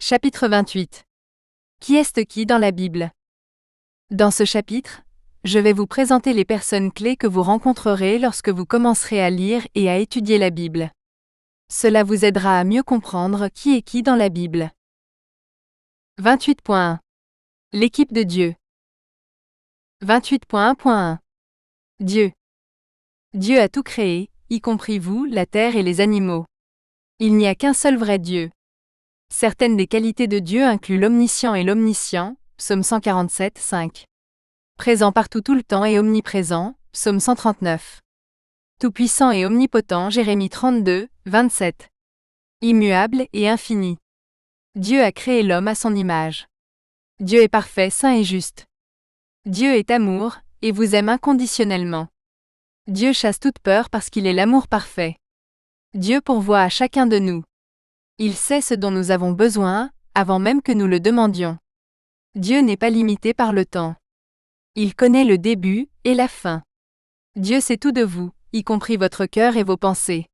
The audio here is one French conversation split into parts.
Chapitre 28. Qui est-ce qui dans la Bible? Dans ce chapitre, je vais vous présenter les personnes clés que vous rencontrerez lorsque vous commencerez à lire et à étudier la Bible. Cela vous aidera à mieux comprendre qui est qui dans la Bible. 28.1. L'équipe de Dieu. 28.1.1. Dieu. Dieu a tout créé, y compris vous, la terre et les animaux. Il n'y a qu'un seul vrai Dieu. Certaines des qualités de Dieu incluent l'omniscient et l'omniscient, Psaume 147, 5. Présent partout tout le temps et omniprésent, Psaume 139. Tout-puissant et omnipotent, Jérémie 32, 27. Immuable et infini. Dieu a créé l'homme à son image. Dieu est parfait, saint et juste. Dieu est amour, et vous aime inconditionnellement. Dieu chasse toute peur parce qu'il est l'amour parfait. Dieu pourvoit à chacun de nous. Il sait ce dont nous avons besoin, avant même que nous le demandions. Dieu n'est pas limité par le temps. Il connaît le début et la fin. Dieu sait tout de vous, y compris votre cœur et vos pensées.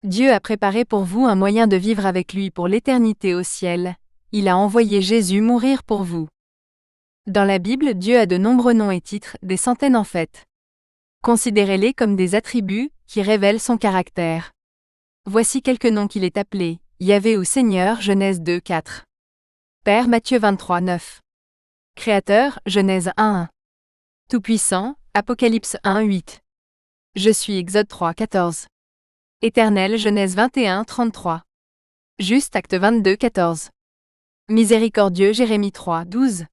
Dieu a préparé pour vous un moyen de vivre avec lui pour l'éternité au ciel. Il a envoyé Jésus mourir pour vous. Dans la Bible, Dieu a de nombreux noms et titres, des centaines en fait. Considérez-les comme des attributs qui révèlent son caractère. Voici quelques noms qu'il est appelé: Yahvé ou Seigneur, Genèse 2, 4. Père, Matthieu 23, 9. Créateur, Genèse 1, 1. Tout-puissant, Apocalypse 1, 8. Je suis, Exode 3, 14. Éternel, Genèse 21, 33. Juste, Acte 22, 14. Miséricordieux, Jérémie 3, 12.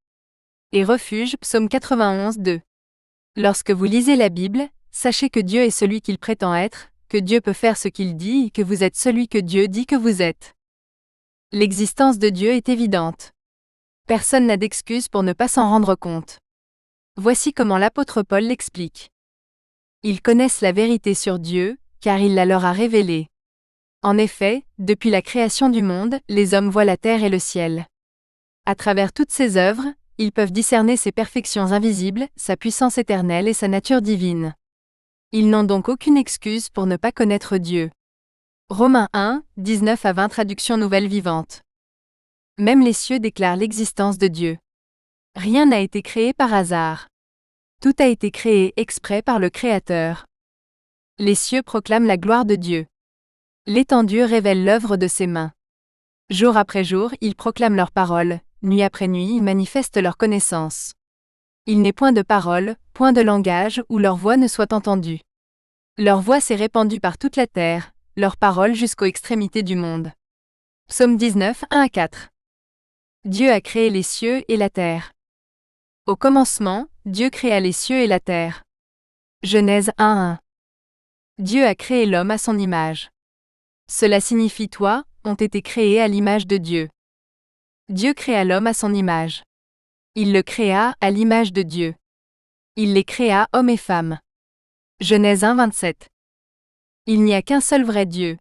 Et refuge, Psaume 91, 2. Lorsque vous lisez la Bible, sachez que Dieu est celui qu'il prétend être, que Dieu peut faire ce qu'il dit et que vous êtes celui que Dieu dit que vous êtes. L'existence de Dieu est évidente. Personne n'a d'excuse pour ne pas s'en rendre compte. Voici comment l'apôtre Paul l'explique. Ils connaissent la vérité sur Dieu, car il la leur a révélée. En effet, depuis la création du monde, les hommes voient la terre et le ciel. À travers toutes ses œuvres, ils peuvent discerner ses perfections invisibles, sa puissance éternelle et sa nature divine. Ils n'ont donc aucune excuse pour ne pas connaître Dieu. Romains 1, 19 à 20 traduction nouvelle vivante. Même les cieux déclarent l'existence de Dieu. Rien n'a été créé par hasard. Tout a été créé exprès par le Créateur. Les cieux proclament la gloire de Dieu. L'étendue révèle l'œuvre de ses mains. Jour après jour, ils proclament leurs paroles, nuit après nuit, ils manifestent leur connaissance. Il n'est point de parole, point de langage où leur voix ne soit entendue. Leur voix s'est répandue par toute la terre, leur parole jusqu'aux extrémités du monde. Psaume 19, 1 à 4. Dieu a créé les cieux et la terre. Au commencement, Dieu créa les cieux et la terre. Genèse 1, 1. Dieu a créé l'homme à son image. Cela signifie toi, ont été créés à l'image de Dieu. Dieu créa l'homme à son image. Il le créa à l'image de Dieu. Il les créa hommes et femmes. Genèse 1, 27. Il n'y a qu'un seul vrai Dieu.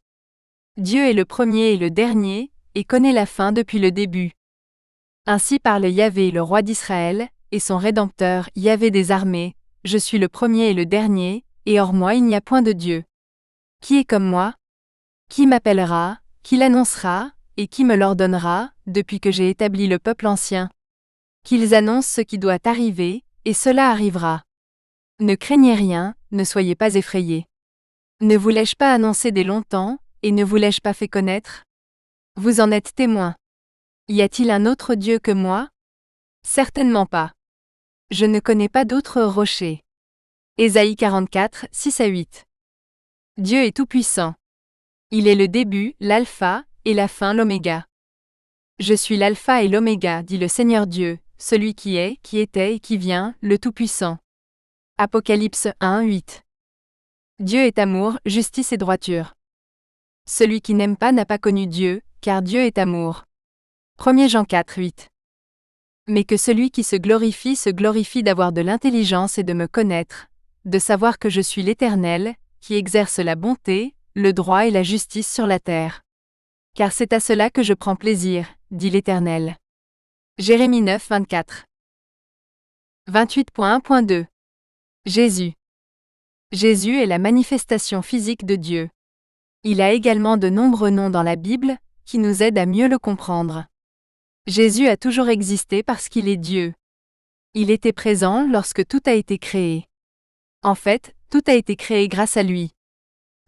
Dieu est le premier et le dernier, et connaît la fin depuis le début. Ainsi parle Yahvé, le roi d'Israël, et son Rédempteur, Yahvé des armées: je suis le premier et le dernier, et hors moi il n'y a point de Dieu. Qui est comme moi? Qui m'appellera, qui l'annoncera, et qui me l'ordonnera, depuis que j'ai établi le peuple ancien? Qu'ils annoncent ce qui doit arriver, et cela arrivera. Ne craignez rien, ne soyez pas effrayés. Ne vous l'ai-je pas annoncé dès longtemps, et ne vous l'ai-je pas fait connaître? Vous en êtes témoins. Y a-t-il un autre Dieu que moi? Certainement pas. Je ne connais pas d'autre rocher. Ésaïe 44, 6 à 8. Dieu est tout-puissant. Il est le début, l'alpha, et la fin, l'oméga. Je suis l'alpha et l'oméga, dit le Seigneur Dieu, celui qui est, qui était et qui vient, le Tout-Puissant. Apocalypse 1, 8. Dieu est amour, justice et droiture. Celui qui n'aime pas n'a pas connu Dieu, car Dieu est amour. 1 Jean 4, 8. Mais que celui qui se glorifie d'avoir de l'intelligence et de me connaître, de savoir que je suis l'Éternel, qui exerce la bonté, le droit et la justice sur la terre. Car c'est à cela que je prends plaisir, dit l'Éternel. Jérémie 9, 24. 28.1.2. Jésus. Jésus est la manifestation physique de Dieu. Il a également de nombreux noms dans la Bible, qui nous aident à mieux le comprendre. Jésus a toujours existé parce qu'il est Dieu. Il était présent lorsque tout a été créé. En fait, tout a été créé grâce à lui.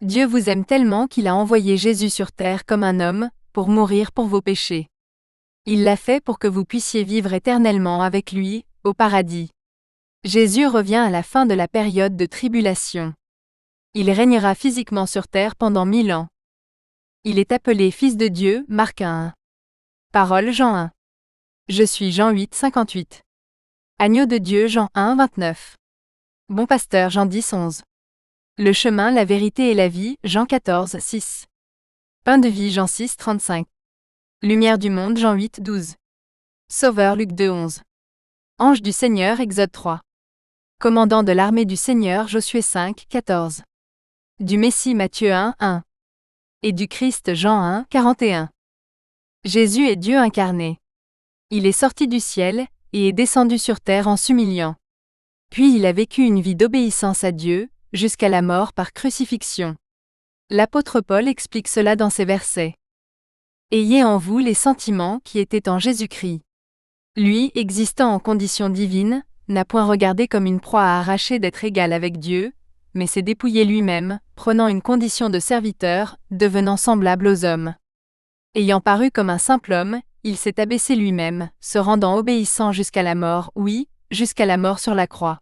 Dieu vous aime tellement qu'il a envoyé Jésus sur terre comme un homme, pour mourir pour vos péchés. Il l'a fait pour que vous puissiez vivre éternellement avec lui, au paradis. Jésus revient à la fin de la période de tribulation. Il régnera physiquement sur terre pendant 1000 ans. Il est appelé Fils de Dieu, Marc 1. Parole Jean 1. Je suis Jean 8, 58. Agneau de Dieu Jean 1, 29. Bon pasteur Jean 10, 11. Le chemin, la vérité et la vie Jean 14, 6. Pain de vie Jean 6, 35. Lumière du monde Jean 8, 12. Sauveur Luc 2, 11. Ange du Seigneur Exode 3. Commandant de l'armée du Seigneur Josué 5, 14. Du Messie Matthieu 1, 1. Et du Christ Jean 1, 41. Jésus est Dieu incarné. Il est sorti du ciel, et est descendu sur terre en s'humiliant. Puis il a vécu une vie d'obéissance à Dieu, jusqu'à la mort par crucifixion. L'apôtre Paul explique cela dans ces versets. Ayez en vous les sentiments qui étaient en Jésus-Christ. Lui, existant en condition divine, n'a point regardé comme une proie à arracher d'être égal avec Dieu, mais s'est dépouillé lui-même, prenant une condition de serviteur, devenant semblable aux hommes. Ayant paru comme un simple homme, il s'est abaissé lui-même, se rendant obéissant jusqu'à la mort, oui, jusqu'à la mort sur la croix.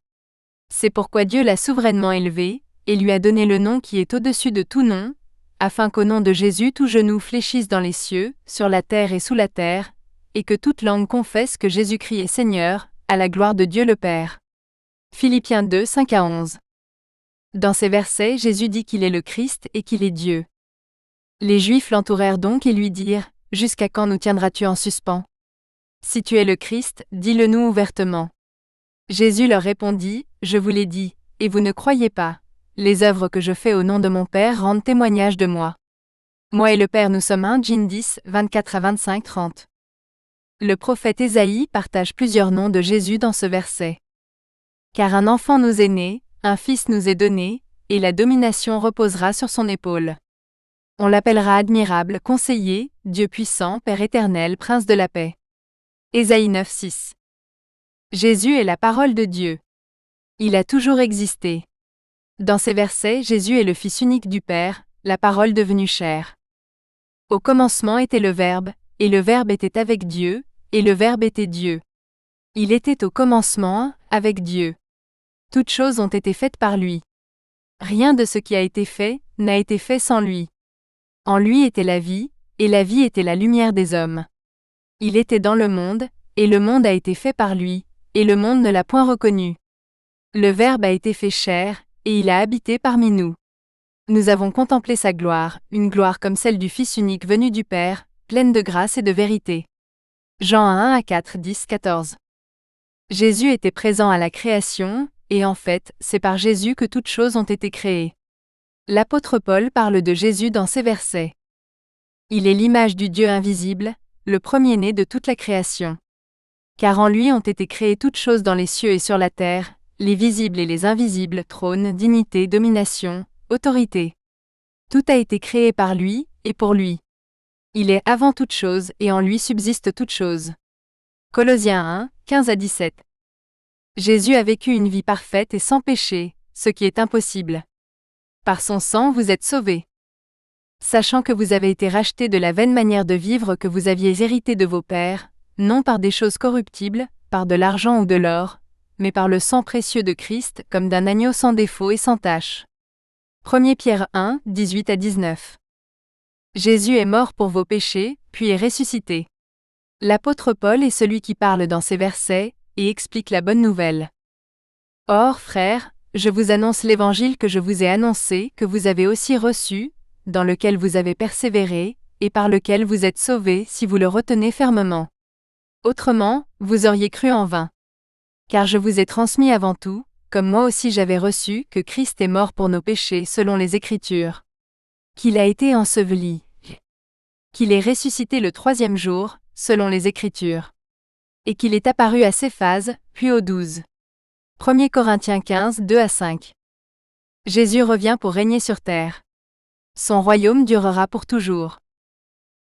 C'est pourquoi Dieu l'a souverainement élevé, et lui a donné le nom qui est au-dessus de tout nom, afin qu'au nom de Jésus tout genou fléchisse dans les cieux, sur la terre et sous la terre, et que toute langue confesse que Jésus-Christ est Seigneur, à la gloire de Dieu le Père. Philippiens 2, 5 à 11. Dans ces versets, Jésus dit qu'il est le Christ et qu'il est Dieu. Les Juifs l'entourèrent donc et lui dirent : « Jusqu'à quand nous tiendras-tu en suspens ? Si tu es le Christ, dis-le-nous ouvertement. » Jésus leur répondit : « Je vous l'ai dit, et vous ne croyez pas. Les œuvres que je fais au nom de mon Père rendent témoignage de moi. Moi et le Père nous sommes un. Jean 10, 24 à 25, 30. Le prophète Ésaïe partage plusieurs noms de Jésus dans ce verset. Car un enfant nous est né, un fils nous est donné, et la domination reposera sur son épaule. On l'appellera admirable, conseiller, Dieu puissant, Père éternel, Prince de la paix. Ésaïe 9, 6. Jésus est la parole de Dieu. Il a toujours existé. Dans ces versets, Jésus est le Fils unique du Père, la parole devenue chair. Au commencement était le Verbe, et le Verbe était avec Dieu, et le Verbe était Dieu. Il était au commencement, avec Dieu. Toutes choses ont été faites par lui. Rien de ce qui a été fait, n'a été fait sans lui. En lui était la vie, et la vie était la lumière des hommes. Il était dans le monde, et le monde a été fait par lui, et le monde ne l'a point reconnu. Le Verbe a été fait chair, et il a habité parmi nous. Nous avons contemplé sa gloire, une gloire comme celle du Fils unique venu du Père, pleine de grâce et de vérité. Jean 1 à 4, 10, 14. Jésus était présent à la création, et en fait, c'est par Jésus que toutes choses ont été créées. L'apôtre Paul parle de Jésus dans ces versets. Il est l'image du Dieu invisible, le premier-né de toute la création. Car en lui ont été créées toutes choses dans les cieux et sur la terre, les visibles et les invisibles, trône, dignité, domination, autorité. Tout a été créé par lui, et pour lui. Il est avant toute chose, et en lui subsiste toute chose. Colossiens 1, 15 à 17. Jésus a vécu une vie parfaite et sans péché, ce qui est impossible. Par son sang vous êtes sauvés. Sachant que vous avez été rachetés de la vaine manière de vivre que vous aviez héritée de vos pères, non par des choses corruptibles, par de l'argent ou de l'or, mais par le sang précieux de Christ, comme d'un agneau sans défaut et sans tache. 1 Pierre 1, 18 à 19. Jésus est mort pour vos péchés, puis est ressuscité. L'apôtre Paul est celui qui parle dans ces versets, et explique la bonne nouvelle. Or, frères, je vous annonce l'évangile que je vous ai annoncé, que vous avez aussi reçu, dans lequel vous avez persévéré, et par lequel vous êtes sauvés si vous le retenez fermement. Autrement, vous auriez cru en vain. Car je vous ai transmis avant tout, comme moi aussi j'avais reçu, que Christ est mort pour nos péchés selon les Écritures. Qu'il a été enseveli. Qu'il est ressuscité le 3e jour, selon les Écritures. Et qu'il est apparu à Céphase, puis aux 12. 1 Corinthiens 15, 2 à 5. Jésus revient pour régner sur terre. Son royaume durera pour toujours.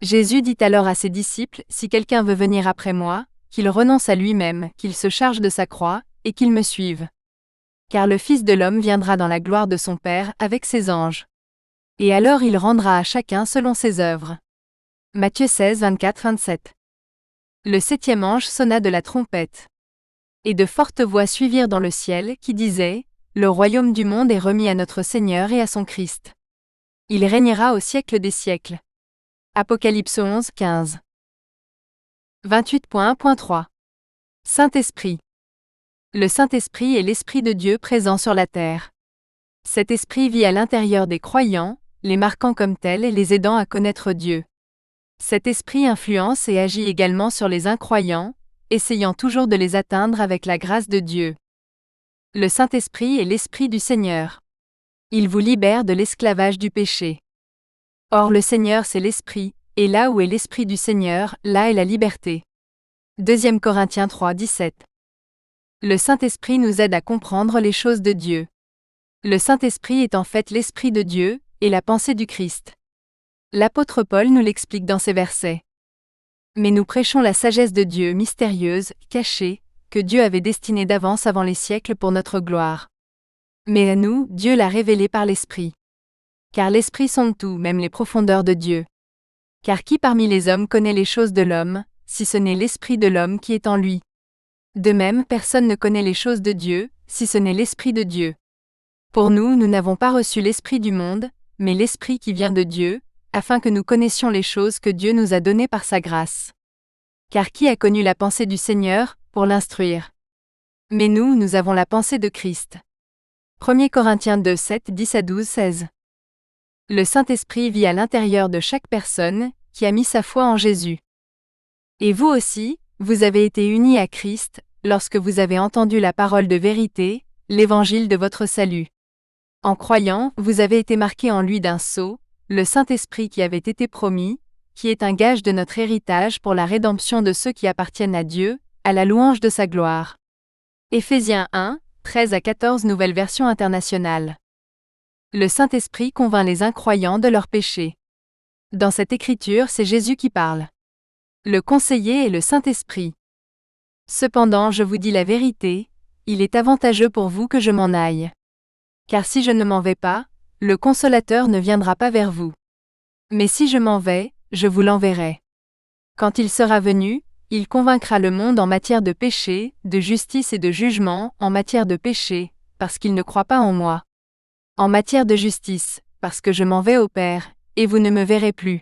Jésus dit alors à ses disciples, « Si quelqu'un veut venir après moi, qu'il renonce à lui-même, qu'il se charge de sa croix, et qu'il me suive. Car le Fils de l'homme viendra dans la gloire de son Père avec ses anges. Et alors il rendra à chacun selon ses œuvres. » Matthieu 16, 24-27. Le 7e ange sonna de la trompette. Et de fortes voix suivirent dans le ciel qui disaient, « Le royaume du monde est remis à notre Seigneur et à son Christ. Il régnera au siècle des siècles. » Apocalypse 11, 15. 28.1.3. Saint-Esprit. Le Saint-Esprit est l'Esprit de Dieu présent sur la terre. Cet Esprit vit à l'intérieur des croyants, les marquant comme tels et les aidant à connaître Dieu. Cet Esprit influence et agit également sur les incroyants, essayant toujours de les atteindre avec la grâce de Dieu. Le Saint-Esprit est l'Esprit du Seigneur. Il vous libère de l'esclavage du péché. Or le Seigneur c'est l'Esprit, et là où est l'Esprit du Seigneur, là est la liberté. 2 Corinthiens 3, 17. Le Saint-Esprit nous aide à comprendre les choses de Dieu. Le Saint-Esprit est en fait l'Esprit de Dieu, et la pensée du Christ. L'apôtre Paul nous l'explique dans ces versets. Mais nous prêchons la sagesse de Dieu mystérieuse, cachée, que Dieu avait destinée d'avance avant les siècles pour notre gloire. Mais à nous, Dieu l'a révélée par l'Esprit. Car l'Esprit sonde tout, même les profondeurs de Dieu. Car qui parmi les hommes connaît les choses de l'homme, si ce n'est l'Esprit de l'homme qui est en lui? De même, personne ne connaît les choses de Dieu, si ce n'est l'Esprit de Dieu. Pour nous, nous n'avons pas reçu l'Esprit du monde, mais l'Esprit qui vient de Dieu, afin que nous connaissions les choses que Dieu nous a données par sa grâce. Car qui a connu la pensée du Seigneur, pour l'instruire? Mais nous avons la pensée de Christ. 1 Corinthiens 2, 7, 10 à 12, 16. Le Saint-Esprit vit à l'intérieur de chaque personne, qui a mis sa foi en Jésus. Et vous aussi, vous avez été unis à Christ, lorsque vous avez entendu la parole de vérité, l'évangile de votre salut. En croyant, vous avez été marqués en lui d'un sceau, le Saint-Esprit qui avait été promis, qui est un gage de notre héritage pour la rédemption de ceux qui appartiennent à Dieu, à la louange de sa gloire. Éphésiens 1, 13 à 14 Nouvelle Version internationale. Le Saint-Esprit convainc les incroyants de leurs péchés. Dans cette écriture, c'est Jésus qui parle. Le conseiller est le Saint-Esprit. Cependant, je vous dis la vérité, il est avantageux pour vous que je m'en aille. Car si je ne m'en vais pas, le Consolateur ne viendra pas vers vous. Mais si je m'en vais, je vous l'enverrai. Quand il sera venu, il convaincra le monde en matière de péché, de justice et de jugement, en matière de péché, parce qu'il ne croit pas en moi. En matière de justice, parce que je m'en vais au Père, et vous ne me verrez plus.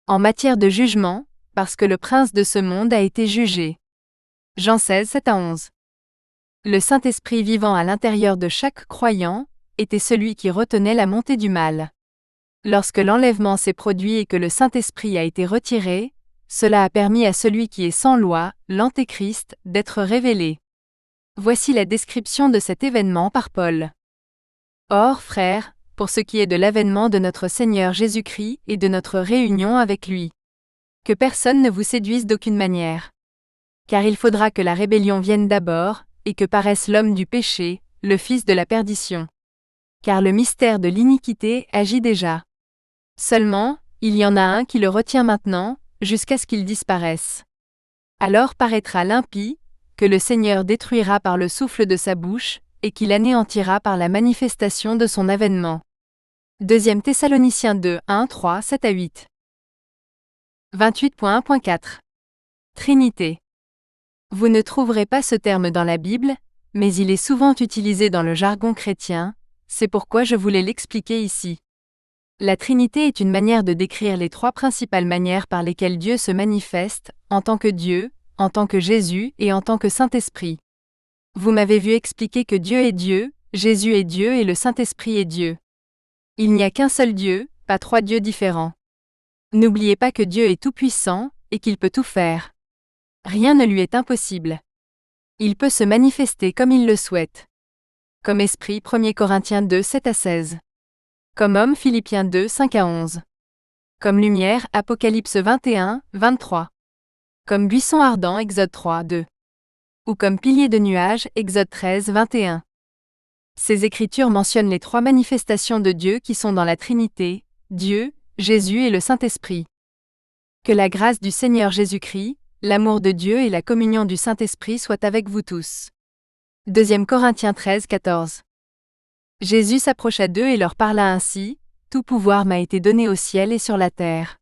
En matière de jugement, parce que le prince de ce monde a été jugé. Jean 16, 7 à 11. Le Saint-Esprit vivant à l'intérieur de chaque croyant, était celui qui retenait la montée du mal. Lorsque l'enlèvement s'est produit et que le Saint-Esprit a été retiré, cela a permis à celui qui est sans loi, l'Antéchrist, d'être révélé. Voici la description de cet événement par Paul. Or, frères, pour ce qui est de l'avènement de notre Seigneur Jésus-Christ et de notre réunion avec lui, que personne ne vous séduise d'aucune manière. Car il faudra que la rébellion vienne d'abord, et que paraisse l'homme du péché, le fils de la perdition. Car le mystère de l'iniquité agit déjà. Seulement, il y en a un qui le retient maintenant, jusqu'à ce qu'il disparaisse. Alors paraîtra l'impie, que le Seigneur détruira par le souffle de sa bouche, et qu'il anéantira par la manifestation de son avènement. 2 Thessaloniciens 2, 1, 3, 7 à 8. 28.1.4. Trinité. Vous ne trouverez pas ce terme dans la Bible, mais il est souvent utilisé dans le jargon chrétien, c'est pourquoi je voulais l'expliquer ici. La Trinité est une manière de décrire les trois principales manières par lesquelles Dieu se manifeste, en tant que Dieu, en tant que Jésus et en tant que Saint-Esprit. Vous m'avez vu expliquer que Dieu est Dieu, Jésus est Dieu et le Saint-Esprit est Dieu. Il n'y a qu'un seul Dieu, pas trois dieux différents. N'oubliez pas que Dieu est tout-puissant, et qu'il peut tout faire. Rien ne lui est impossible. Il peut se manifester comme il le souhaite. Comme esprit 1 Corinthiens 2, 7 à 16. Comme homme Philippiens 2, 5 à 11. Comme lumière Apocalypse 21, 23. Comme buisson ardent Exode 3, 2. Ou comme pilier de nuages Exode 13, 21. Ces écritures mentionnent les trois manifestations de Dieu qui sont dans la Trinité, Dieu, Jésus et le Saint-Esprit. Que la grâce du Seigneur Jésus-Christ, l'amour de Dieu et la communion du Saint-Esprit soient avec vous tous. 2 Corinthiens 13, 14. Jésus s'approcha d'eux et leur parla ainsi: Tout pouvoir m'a été donné au ciel et sur la terre.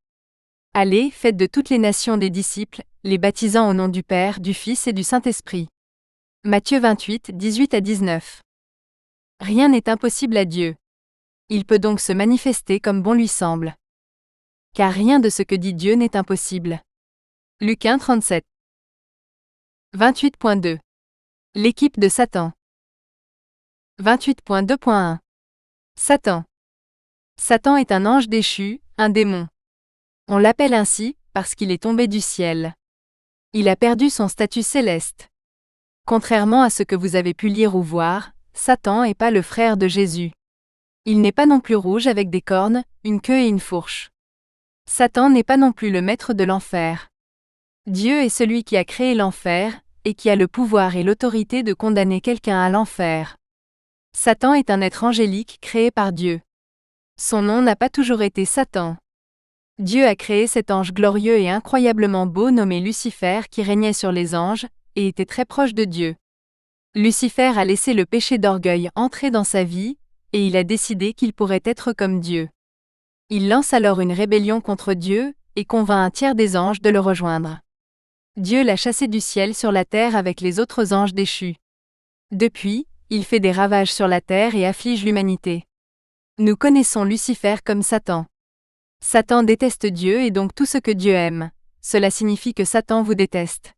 Allez, faites de toutes les nations des disciples, les baptisant au nom du Père, du Fils et du Saint-Esprit. Matthieu 28, 18 à 19. Rien n'est impossible à Dieu. Il peut donc se manifester comme bon lui semble. Car rien de ce que dit Dieu n'est impossible. Luc 1, 37. 28.2. L'équipe de Satan. 28.2.1. Satan. Satan est un ange déchu, un démon. On l'appelle ainsi parce qu'il est tombé du ciel. Il a perdu son statut céleste. Contrairement à ce que vous avez pu lire ou voir, Satan n'est pas le frère de Jésus. Il n'est pas non plus rouge avec des cornes, une queue et une fourche. Satan n'est pas non plus le maître de l'enfer. Dieu est celui qui a créé l'enfer, et qui a le pouvoir et l'autorité de condamner quelqu'un à l'enfer. Satan est un être angélique créé par Dieu. Son nom n'a pas toujours été Satan. Dieu a créé cet ange glorieux et incroyablement beau nommé Lucifer qui régnait sur les anges, et était très proche de Dieu. Lucifer a laissé le péché d'orgueil entrer dans sa vie, et il a décidé qu'il pourrait être comme Dieu. Il lance alors une rébellion contre Dieu, et convainc un tiers des anges de le rejoindre. Dieu l'a chassé du ciel sur la terre avec les autres anges déchus. Depuis, il fait des ravages sur la terre et afflige l'humanité. Nous connaissons Lucifer comme Satan. Satan déteste Dieu et donc tout ce que Dieu aime. Cela signifie que Satan vous déteste.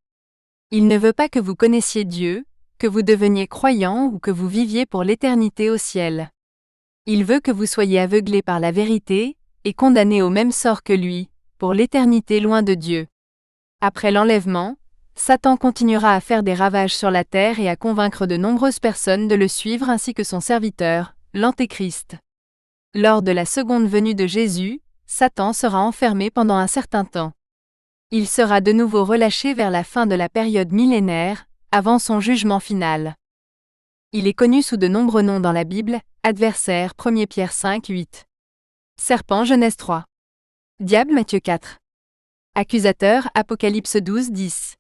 Il ne veut pas que vous connaissiez Dieu, que vous deveniez croyant ou que vous viviez pour l'éternité au ciel. Il veut que vous soyez aveuglés par la vérité, et condamnés au même sort que lui, pour l'éternité loin de Dieu. Après l'enlèvement, Satan continuera à faire des ravages sur la terre et à convaincre de nombreuses personnes de le suivre ainsi que son serviteur, l'Antéchrist. Lors de la seconde venue de Jésus, Satan sera enfermé pendant un certain temps. Il sera de nouveau relâché vers la fin de la période millénaire, avant son jugement final. Il est connu sous de nombreux noms dans la Bible: adversaire 1 Pierre 5, 8. Serpent Genèse 3. Diable Matthieu 4. Accusateur Apocalypse 12, 10.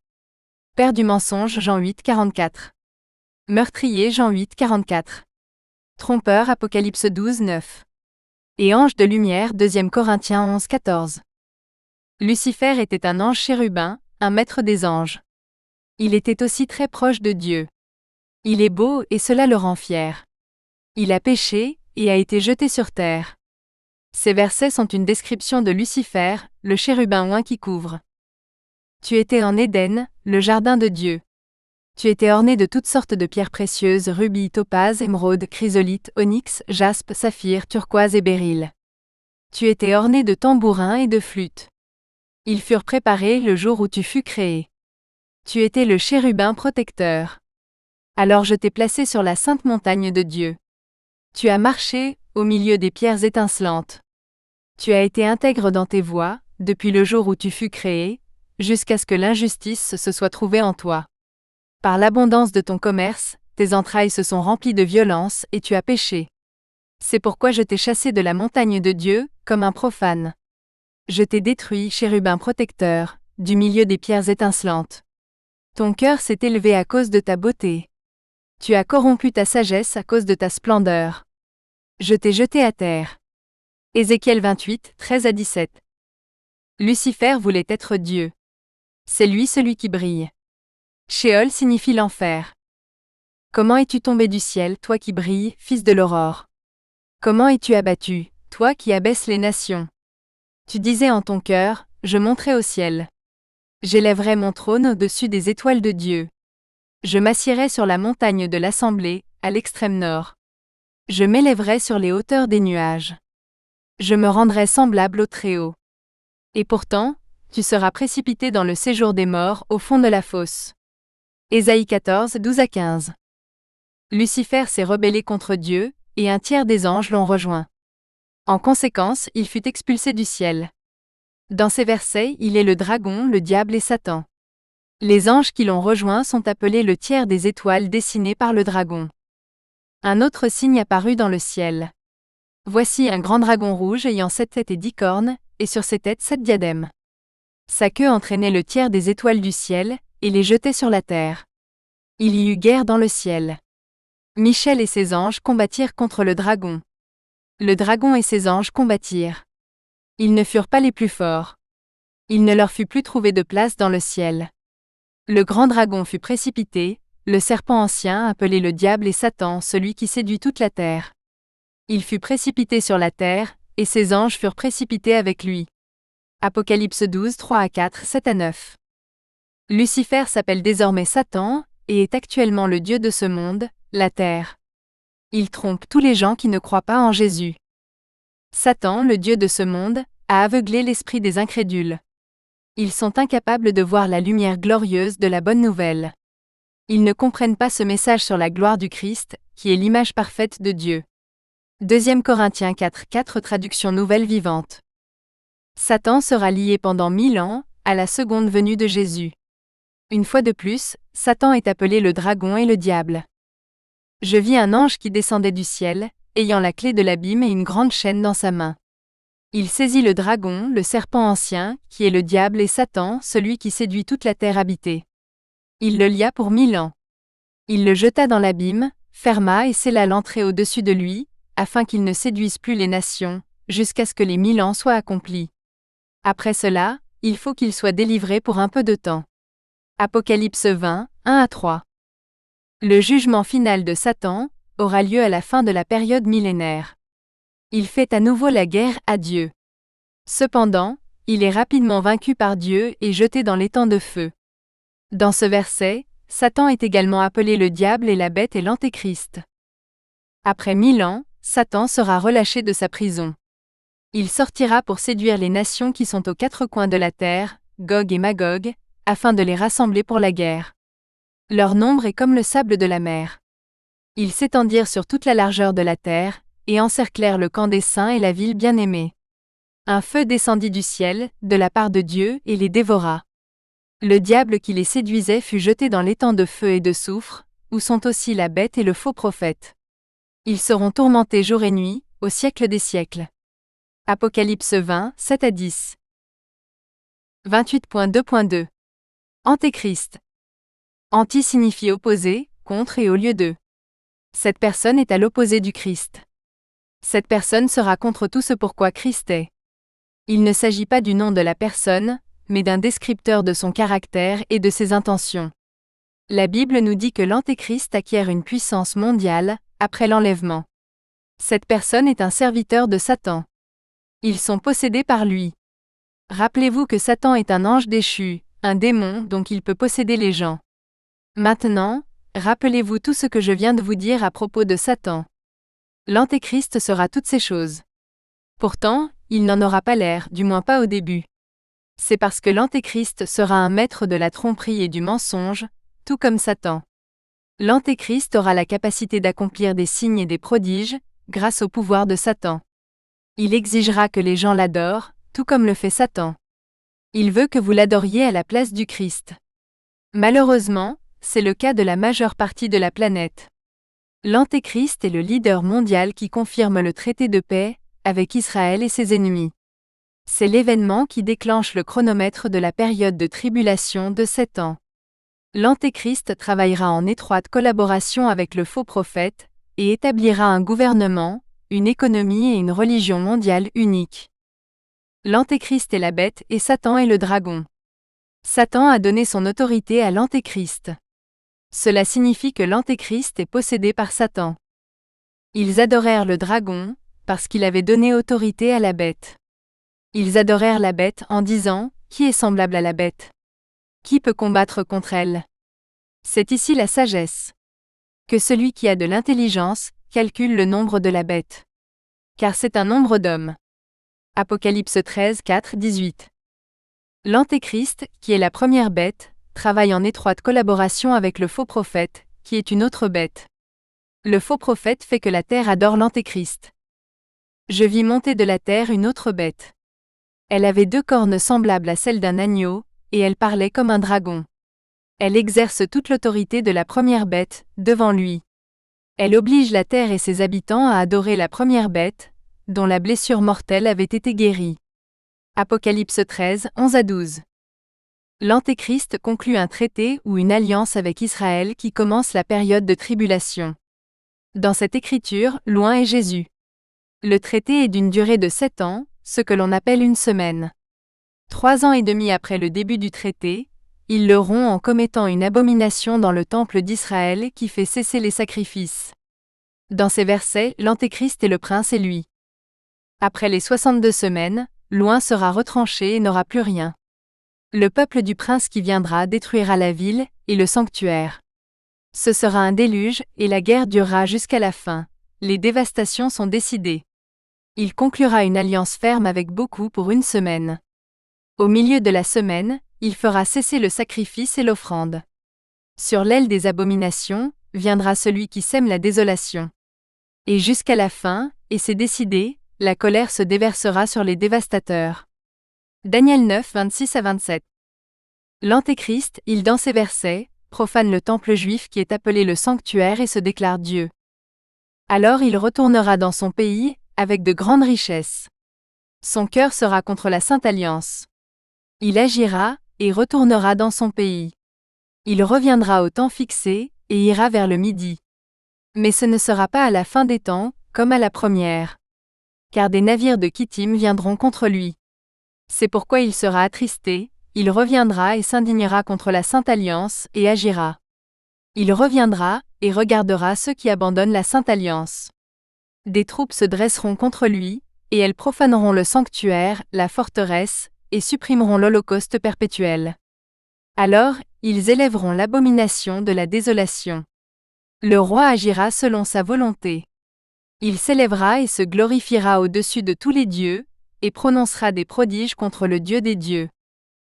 Père du mensonge Jean 8, 44. Meurtrier Jean 8, 44. Trompeur Apocalypse 12, 9. Et ange de lumière 2 Corinthiens 11, 14. Lucifer était un ange chérubin, un maître des anges. Il était aussi très proche de Dieu. Il est beau et cela le rend fier. Il a péché et a été jeté sur terre. Ces versets sont une description de Lucifer, le chérubin oint qui couvre. Tu étais en Éden, le jardin de Dieu. Tu étais orné de toutes sortes de pierres précieuses: rubis, topaze, émeraude, chrysolite, onyx, jaspe, saphir, turquoise et béryl. Tu étais orné de tambourins et de flûtes. Ils furent préparés le jour où tu fus créé. Tu étais le chérubin protecteur. Alors je t'ai placé sur la sainte montagne de Dieu. Tu as marché au milieu des pierres étincelantes. Tu as été intègre dans tes voies, depuis le jour où tu fus créé, jusqu'à ce que l'injustice se soit trouvée en toi. Par l'abondance de ton commerce, tes entrailles se sont remplies de violence et tu as péché. C'est pourquoi je t'ai chassé de la montagne de Dieu, comme un profane. Je t'ai détruit, chérubin protecteur, du milieu des pierres étincelantes. Ton cœur s'est élevé à cause de ta beauté. Tu as corrompu ta sagesse à cause de ta splendeur. Je t'ai jeté à terre. Ézéchiel 28, 13 à 17. Lucifer voulait être Dieu. C'est lui celui qui brille. Sheol signifie l'enfer. Comment es-tu tombé du ciel, toi qui brilles, fils de l'aurore? Comment es-tu abattu, toi qui abaisses les nations? Tu disais en ton cœur: je monterai au ciel. J'élèverai mon trône au-dessus des étoiles de Dieu. Je m'assiérai sur la montagne de l'assemblée, à l'extrême nord. Je m'élèverai sur les hauteurs des nuages. Je me rendrai semblable au Très-Haut. Et pourtant, tu seras précipité dans le séjour des morts, au fond de la fosse. Ésaïe 14, 12 à 15. Lucifer s'est rebellé contre Dieu, et un tiers des anges l'ont rejoint. En conséquence, il fut expulsé du ciel. Dans ces versets, il est le dragon, le diable et Satan. Les anges qui l'ont rejoint sont appelés le tiers des étoiles dessinées par le dragon. Un autre signe apparut dans le ciel. Voici un grand dragon rouge ayant 7 têtes et 10 cornes, et sur ses têtes 7 diadèmes. Sa queue entraînait le tiers des étoiles du ciel, et les jetait sur la terre. Il y eut guerre dans le ciel. Michel et ses anges combattirent contre le dragon. Le dragon et ses anges combattirent. Ils ne furent pas les plus forts. Il ne leur fut plus trouvé de place dans le ciel. Le grand dragon fut précipité, le serpent ancien appelé le diable et Satan, celui qui séduit toute la terre. Il fut précipité sur la terre, et ses anges furent précipités avec lui. Apocalypse 12, 3-4, 7-9. Lucifer s'appelle désormais Satan, et est actuellement le dieu de ce monde, la terre. Il trompe tous les gens qui ne croient pas en Jésus. Satan, le dieu de ce monde, a aveuglé l'esprit des incrédules. Ils sont incapables de voir la lumière glorieuse de la bonne nouvelle. Ils ne comprennent pas ce message sur la gloire du Christ, qui est l'image parfaite de Dieu. 2 Corinthiens 4, traduction nouvelle vivante. Satan sera lié pendant 1000 ans, à la seconde venue de Jésus. Une fois de plus, Satan est appelé le dragon et le diable. Je vis un ange qui descendait du ciel, ayant la clé de l'abîme et une grande chaîne dans sa main. Il saisit le dragon, le serpent ancien, qui est le diable et Satan, celui qui séduit toute la terre habitée. Il le lia pour 1000 ans. Il le jeta dans l'abîme, ferma et scella l'entrée au-dessus de lui, afin qu'il ne séduise plus les nations, jusqu'à ce que les 1000 ans soient accomplis. Après cela, il faut qu'il soit délivré pour un peu de temps. Apocalypse 20, 1-3. Le jugement final de Satan aura lieu à la fin de la période millénaire. Il fait à nouveau la guerre à Dieu. Cependant, il est rapidement vaincu par Dieu et jeté dans l'étang de feu. Dans ce verset, Satan est également appelé le diable et la bête et l'antéchrist. Après 1000 ans, Satan sera relâché de sa prison. Il sortira pour séduire les nations qui sont aux 4 coins de la terre, Gog et Magog, afin de les rassembler pour la guerre. Leur nombre est comme le sable de la mer. Ils s'étendirent sur toute la largeur de la terre, et encerclèrent le camp des saints et la ville bien-aimée. Un feu descendit du ciel, de la part de Dieu, et les dévora. Le diable qui les séduisait fut jeté dans l'étang de feu et de soufre, où sont aussi la bête et le faux prophète. Ils seront tourmentés jour et nuit, au siècle des siècles. Apocalypse 20, 7-10. 28.2.2. Antéchrist. Anti signifie opposé, contre et au lieu de. Cette personne est à l'opposé du Christ. Cette personne sera contre tout ce pourquoi Christ est. Il ne s'agit pas du nom de la personne, mais d'un descripteur de son caractère et de ses intentions. La Bible nous dit que l'Antéchrist acquiert une puissance mondiale, après l'enlèvement. Cette personne est un serviteur de Satan. Ils sont possédés par lui. Rappelez-vous que Satan est un ange déchu, un démon donc il peut posséder les gens. Maintenant, rappelez-vous tout ce que je viens de vous dire à propos de Satan. L'Antéchrist sera toutes ces choses. Pourtant, il n'en aura pas l'air, du moins pas au début. C'est parce que l'Antéchrist sera un maître de la tromperie et du mensonge, tout comme Satan. L'Antéchrist aura la capacité d'accomplir des signes et des prodiges, grâce au pouvoir de Satan. Il exigera que les gens l'adorent, tout comme le fait Satan. Il veut que vous l'adoriez à la place du Christ. Malheureusement, c'est le cas de la majeure partie de la planète. L'Antéchrist est le leader mondial qui confirme le traité de paix avec Israël et ses ennemis. C'est l'événement qui déclenche le chronomètre de la période de tribulation de 7 ans. L'Antéchrist travaillera en étroite collaboration avec le faux prophète et établira un gouvernement, une économie et une religion mondiale unique. L'Antéchrist est la bête et Satan est le dragon. Satan a donné son autorité à l'Antéchrist. Cela signifie que l'Antéchrist est possédé par Satan. Ils adorèrent le dragon, parce qu'il avait donné autorité à la bête. Ils adorèrent la bête en disant « Qui est semblable à la bête ? Qui peut combattre contre elle ?» C'est ici la sagesse. Que celui qui a de l'intelligence calcule le nombre de la bête. Car c'est un nombre d'hommes. Apocalypse 13, 4, 18. L'Antéchrist, qui est la première bête, travaille en étroite collaboration avec le faux prophète, qui est une autre bête. Le faux prophète fait que la terre adore l'Antéchrist. Je vis monter de la terre une autre bête. Elle avait 2 cornes semblables à celles d'un agneau, et elle parlait comme un dragon. Elle exerce toute l'autorité de la première bête, devant lui. Elle oblige la terre et ses habitants à adorer la première bête, dont la blessure mortelle avait été guérie. Apocalypse 13, 11-12. L'Antéchrist conclut un traité ou une alliance avec Israël qui commence la période de tribulation. Dans cette écriture, loin est Jésus. Le traité est d'une durée de 7 ans, ce que l'on appelle une semaine. 3 ans et demi après le début du traité, il le rompt en commettant une abomination dans le temple d'Israël qui fait cesser les sacrifices. Dans ces versets, l'Antéchrist est le prince et lui. Après les 62 semaines, loin sera retranché et n'aura plus rien. Le peuple du prince qui viendra détruira la ville et le sanctuaire. Ce sera un déluge et la guerre durera jusqu'à la fin. Les dévastations sont décidées. Il conclura une alliance ferme avec beaucoup pour une semaine. Au milieu de la semaine, il fera cesser le sacrifice et l'offrande. Sur l'aile des abominations, viendra celui qui sème la désolation. Et jusqu'à la fin, et c'est décidé, la colère se déversera sur les dévastateurs. Daniel 9, 26 à 27. L'Antéchrist, dans ces versets, profane le temple juif qui est appelé le sanctuaire et se déclare Dieu. Alors il retournera dans son pays, avec de grandes richesses. Son cœur sera contre la Sainte Alliance. Il agira, et retournera dans son pays. Il reviendra au temps fixé, et ira vers le midi. Mais ce ne sera pas à la fin des temps, comme à la première. Car des navires de Kittim viendront contre lui. C'est pourquoi il sera attristé, il reviendra et s'indignera contre la Sainte Alliance, et agira. Il reviendra, et regardera ceux qui abandonnent la Sainte Alliance. Des troupes se dresseront contre lui, et elles profaneront le sanctuaire, la forteresse, et supprimeront l'holocauste perpétuel. Alors, ils élèveront l'abomination de la désolation. Le roi agira selon sa volonté. Il s'élèvera et se glorifiera au-dessus de tous les dieux, et prononcera des prodiges contre le Dieu des dieux.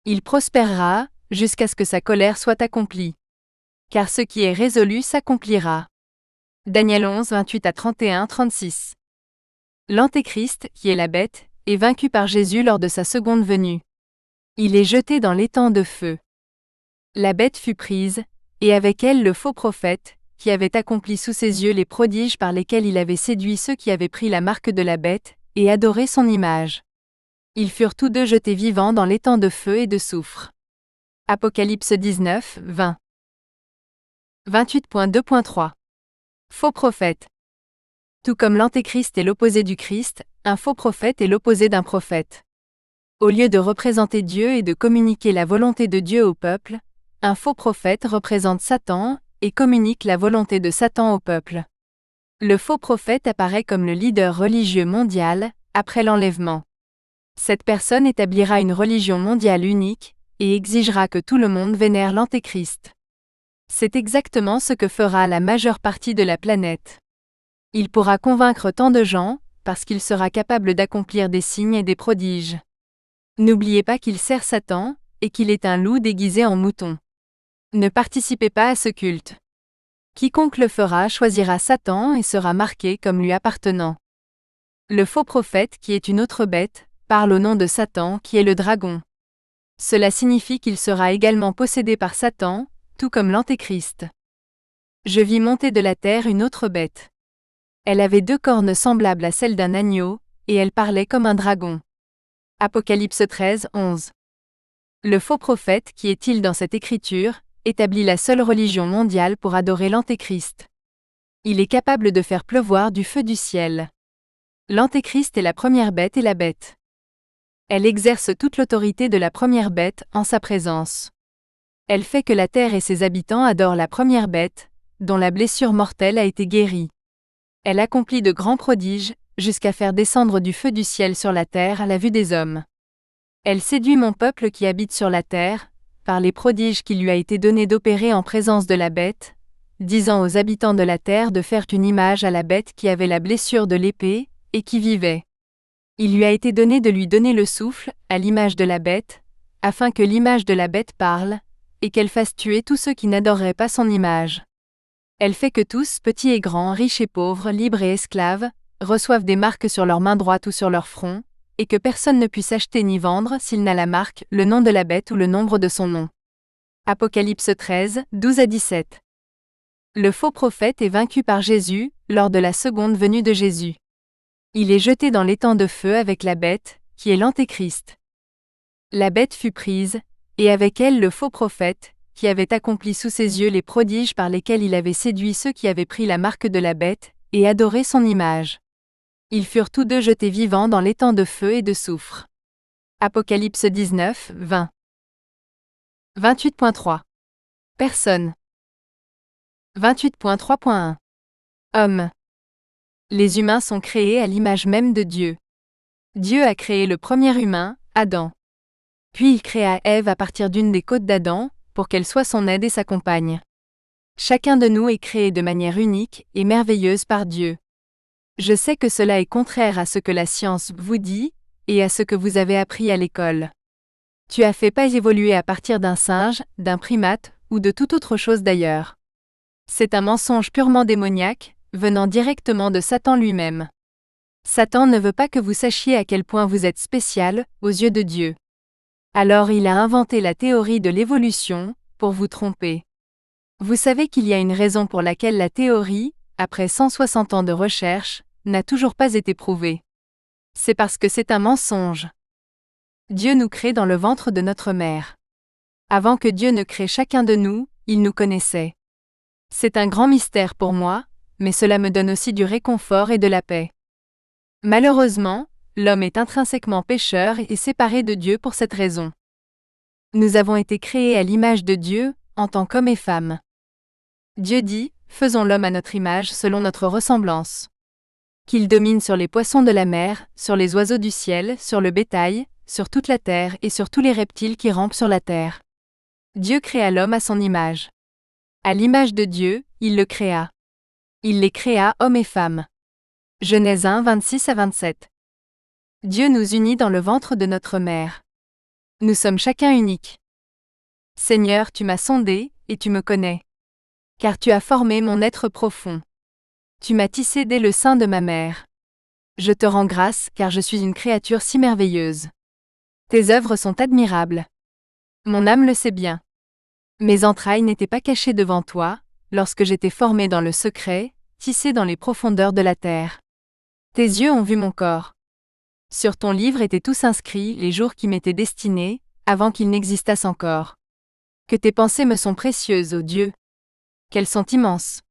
Il prospérera, jusqu'à ce que sa colère soit accomplie. Car ce qui est résolu s'accomplira. Daniel 11, 28 à 31, 36. L'Antéchrist, qui est la bête, est vaincu par Jésus lors de sa seconde venue. Il est jeté dans l'étang de feu. La bête fut prise, et avec elle le faux prophète, qui avait accompli sous ses yeux les prodiges par lesquels il avait séduit ceux qui avaient pris la marque de la bête, et adoré son image. Ils furent tous deux jetés vivants dans l'étang de feu et de soufre. Apocalypse 19, 20. 28.2.3. Faux prophète. Tout comme l'Antéchrist est l'opposé du Christ, un faux prophète est l'opposé d'un prophète. Au lieu de représenter Dieu et de communiquer la volonté de Dieu au peuple, un faux prophète représente Satan et communique la volonté de Satan au peuple. Le faux prophète apparaît comme le leader religieux mondial, après l'enlèvement. Cette personne établira une religion mondiale unique, et exigera que tout le monde vénère l'Antéchrist. C'est exactement ce que fera la majeure partie de la planète. Il pourra convaincre tant de gens, parce qu'il sera capable d'accomplir des signes et des prodiges. N'oubliez pas qu'il sert Satan, et qu'il est un loup déguisé en mouton. Ne participez pas à ce culte. Quiconque le fera choisira Satan et sera marqué comme lui appartenant. Le faux prophète, qui est une autre bête, parle au nom de Satan qui est le dragon. Cela signifie qu'il sera également possédé par Satan, tout comme l'Antéchrist. Je vis monter de la terre une autre bête. Elle avait 2 cornes semblables à celles d'un agneau, et elle parlait comme un dragon. Apocalypse 13, 11. Le faux prophète, qui est-il dans cette écriture, établit la seule religion mondiale pour adorer l'Antéchrist. Il est capable de faire pleuvoir du feu du ciel. L'Antéchrist est la première bête et la bête. Elle exerce toute l'autorité de la première bête en sa présence. Elle fait que la terre et ses habitants adorent la première bête, dont la blessure mortelle a été guérie. Elle accomplit de grands prodiges, jusqu'à faire descendre du feu du ciel sur la terre à la vue des hommes. Elle séduit mon peuple qui habite sur la terre, par les prodiges qu'il lui a été donné d'opérer en présence de la bête, disant aux habitants de la terre de faire une image à la bête qui avait la blessure de l'épée, et qui vivait. Il lui a été donné de lui donner le souffle, à l'image de la bête, afin que l'image de la bête parle, et qu'elle fasse tuer tous ceux qui n'adoreraient pas son image. Elle fait que tous, petits et grands, riches et pauvres, libres et esclaves, reçoivent des marques sur leur main droite ou sur leur front, et que personne ne puisse acheter ni vendre s'il n'a la marque, le nom de la bête ou le nombre de son nom. Apocalypse 13, 12 à 17. Le faux prophète est vaincu par Jésus, lors de la seconde venue de Jésus. Il est jeté dans l'étang de feu avec la bête, qui est l'Antéchrist. La bête fut prise, et avec elle le faux prophète, qui avait accompli sous ses yeux les prodiges par lesquels il avait séduit ceux qui avaient pris la marque de la bête, et adoré son image. Ils furent tous deux jetés vivants dans l'étang de feu et de soufre. Apocalypse 19, 20. 28.3. Personne. 28.3.1. Homme. Les humains sont créés à l'image même de Dieu. Dieu a créé le premier humain, Adam. Puis il créa Ève à partir d'une des côtes d'Adam, pour qu'elle soit son aide et sa compagne. Chacun de nous est créé de manière unique et merveilleuse par Dieu. Je sais que cela est contraire à ce que la science vous dit, et à ce que vous avez appris à l'école. Tu as fait pas évoluer à partir d'un singe, d'un primate, ou de toute autre chose d'ailleurs. C'est un mensonge purement démoniaque, venant directement de Satan lui-même. Satan ne veut pas que vous sachiez à quel point vous êtes spécial, aux yeux de Dieu. Alors il a inventé la théorie de l'évolution, pour vous tromper. Vous savez qu'il y a une raison pour laquelle la théorie, après 160 ans de recherche, n'a toujours pas été prouvée. C'est parce que c'est un mensonge. Dieu nous crée dans le ventre de notre mère. Avant que Dieu ne crée chacun de nous, il nous connaissait. C'est un grand mystère pour moi, mais cela me donne aussi du réconfort et de la paix. Malheureusement, l'homme est intrinsèquement pécheur et séparé de Dieu pour cette raison. Nous avons été créés à l'image de Dieu, en tant qu'hommes et femmes. Dieu dit, faisons l'homme à notre image selon notre ressemblance. Qu'il domine sur les poissons de la mer, sur les oiseaux du ciel, sur le bétail, sur toute la terre et sur tous les reptiles qui rampent sur la terre. Dieu créa l'homme à son image. À l'image de Dieu, il le créa. Il les créa hommes et femmes. Genèse 1, 26 à 27. Dieu nous unit dans le ventre de notre mère. Nous sommes chacun uniques. Seigneur, tu m'as sondé, et tu me connais. Car tu as formé mon être profond. Tu m'as tissé dès le sein de ma mère. Je te rends grâce, car je suis une créature si merveilleuse. Tes œuvres sont admirables. Mon âme le sait bien. Mes entrailles n'étaient pas cachées devant toi, lorsque j'étais formé dans le secret, tissé dans les profondeurs de la terre. Tes yeux ont vu mon corps. Sur ton livre étaient tous inscrits les jours qui m'étaient destinés, avant qu'ils n'existassent encore. Que tes pensées me sont précieuses, ô Dieu. Qu'elles sont immenses.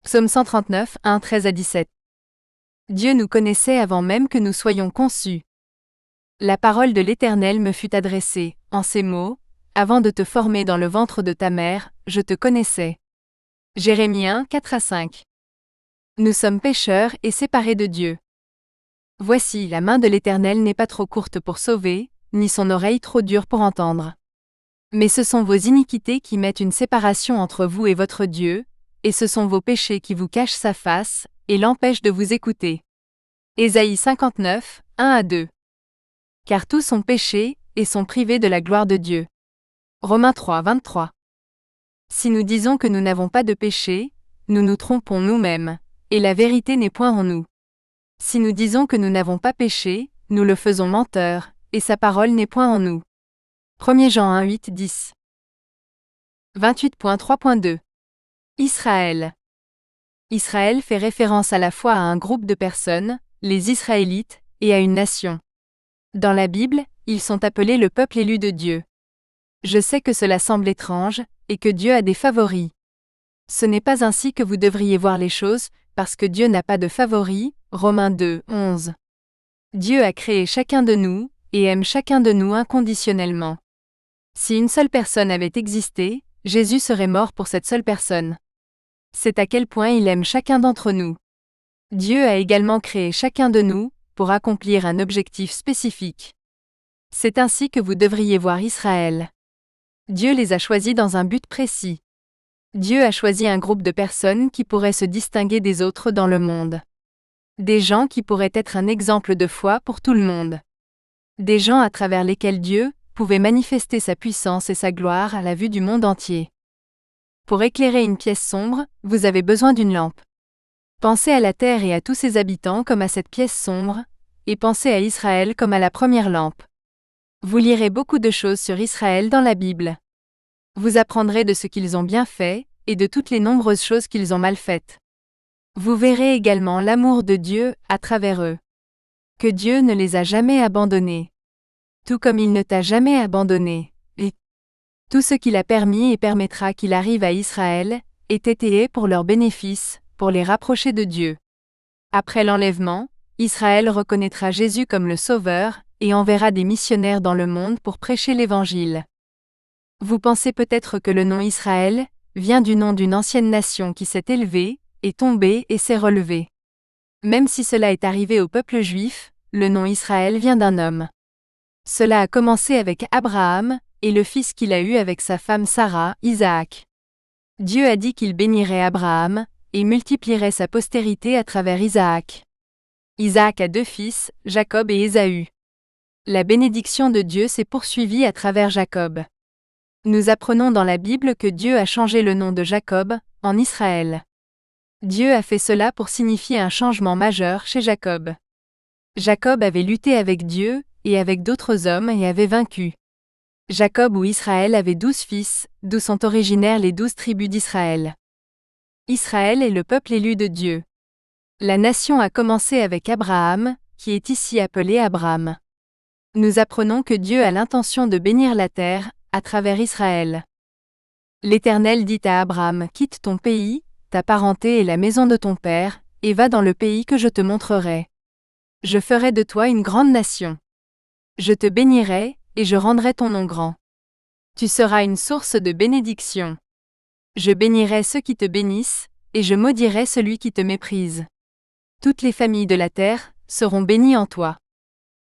Psaume 139, 1, 13 à 17. Dieu nous connaissait avant même que nous soyons conçus. La parole de l'Éternel me fut adressée, en ces mots, avant de te former dans le ventre de ta mère, je te connaissais. Jérémie 1, 4 à 5. Nous sommes pécheurs et séparés de Dieu. Voici, la main de l'Éternel n'est pas trop courte pour sauver, ni son oreille trop dure pour entendre. Mais ce sont vos iniquités qui mettent une séparation entre vous et votre Dieu, et ce sont vos péchés qui vous cachent sa face, et l'empêchent de vous écouter. Ésaïe 59, 1 à 2. Car tous ont péché, et sont privés de la gloire de Dieu. Romains 3, 23. Si nous disons que nous n'avons pas de péché, nous nous trompons nous-mêmes, et la vérité n'est point en nous. Si nous disons que nous n'avons pas péché, nous le faisons menteur, et sa parole n'est point en nous. 1 Jean 1, 8, 10. 28.3.2. Israël. Israël fait référence à la fois à un groupe de personnes, les Israélites, et à une nation. Dans la Bible, ils sont appelés le peuple élu de Dieu. Je sais que cela semble étrange, et que Dieu a des favoris. Ce n'est pas ainsi que vous devriez voir les choses, parce que Dieu n'a pas de favoris, Romains 2, 11. Dieu a créé chacun de nous, et aime chacun de nous inconditionnellement. Si une seule personne avait existé, Jésus serait mort pour cette seule personne. C'est à quel point il aime chacun d'entre nous. Dieu a également créé chacun de nous, pour accomplir un objectif spécifique. C'est ainsi que vous devriez voir Israël. Dieu les a choisis dans un but précis. Dieu a choisi un groupe de personnes qui pourraient se distinguer des autres dans le monde. Des gens qui pourraient être un exemple de foi pour tout le monde. Des gens à travers lesquels Dieu pouvait manifester sa puissance et sa gloire à la vue du monde entier. Pour éclairer une pièce sombre, vous avez besoin d'une lampe. Pensez à la terre et à tous ses habitants comme à cette pièce sombre, et pensez à Israël comme à la première lampe. Vous lirez beaucoup de choses sur Israël dans la Bible. Vous apprendrez de ce qu'ils ont bien fait, et de toutes les nombreuses choses qu'ils ont mal faites. Vous verrez également l'amour de Dieu à travers eux. Que Dieu ne les a jamais abandonnés. Tout comme il ne t'a jamais abandonné. Tout ce qu'il a permis et permettra qu'il arrive à Israël, était et est pour leur bénéfice, pour les rapprocher de Dieu. Après l'enlèvement, Israël reconnaîtra Jésus comme le Sauveur, et enverra des missionnaires dans le monde pour prêcher l'Évangile. Vous pensez peut-être que le nom Israël vient du nom d'une ancienne nation qui s'est élevée, est tombée et s'est relevée. Même si cela est arrivé au peuple juif, le nom Israël vient d'un homme. Cela a commencé avec Abraham, et le fils qu'il a eu avec sa femme Sarah, Isaac. Dieu a dit qu'il bénirait Abraham, et multiplierait sa postérité à travers Isaac. Isaac a 2 fils, Jacob et Ésaü. La bénédiction de Dieu s'est poursuivie à travers Jacob. Nous apprenons dans la Bible que Dieu a changé le nom de Jacob, en Israël. Dieu a fait cela pour signifier un changement majeur chez Jacob. Jacob avait lutté avec Dieu, et avec d'autres hommes et avait vaincu. Jacob ou Israël avait 12 fils, d'où sont originaires les 12 tribus d'Israël. Israël est le peuple élu de Dieu. La nation a commencé avec Abraham, qui est ici appelé Abram. Nous apprenons que Dieu a l'intention de bénir la terre, à travers Israël. L'Éternel dit à Abram, « Quitte ton pays, ta parenté et la maison de ton père, et va dans le pays que je te montrerai. Je ferai de toi une grande nation. Je te bénirai, et je rendrai ton nom grand. Tu seras une source de bénédiction. Je bénirai ceux qui te bénissent, et je maudirai celui qui te méprise. Toutes les familles de la terre seront bénies en toi. »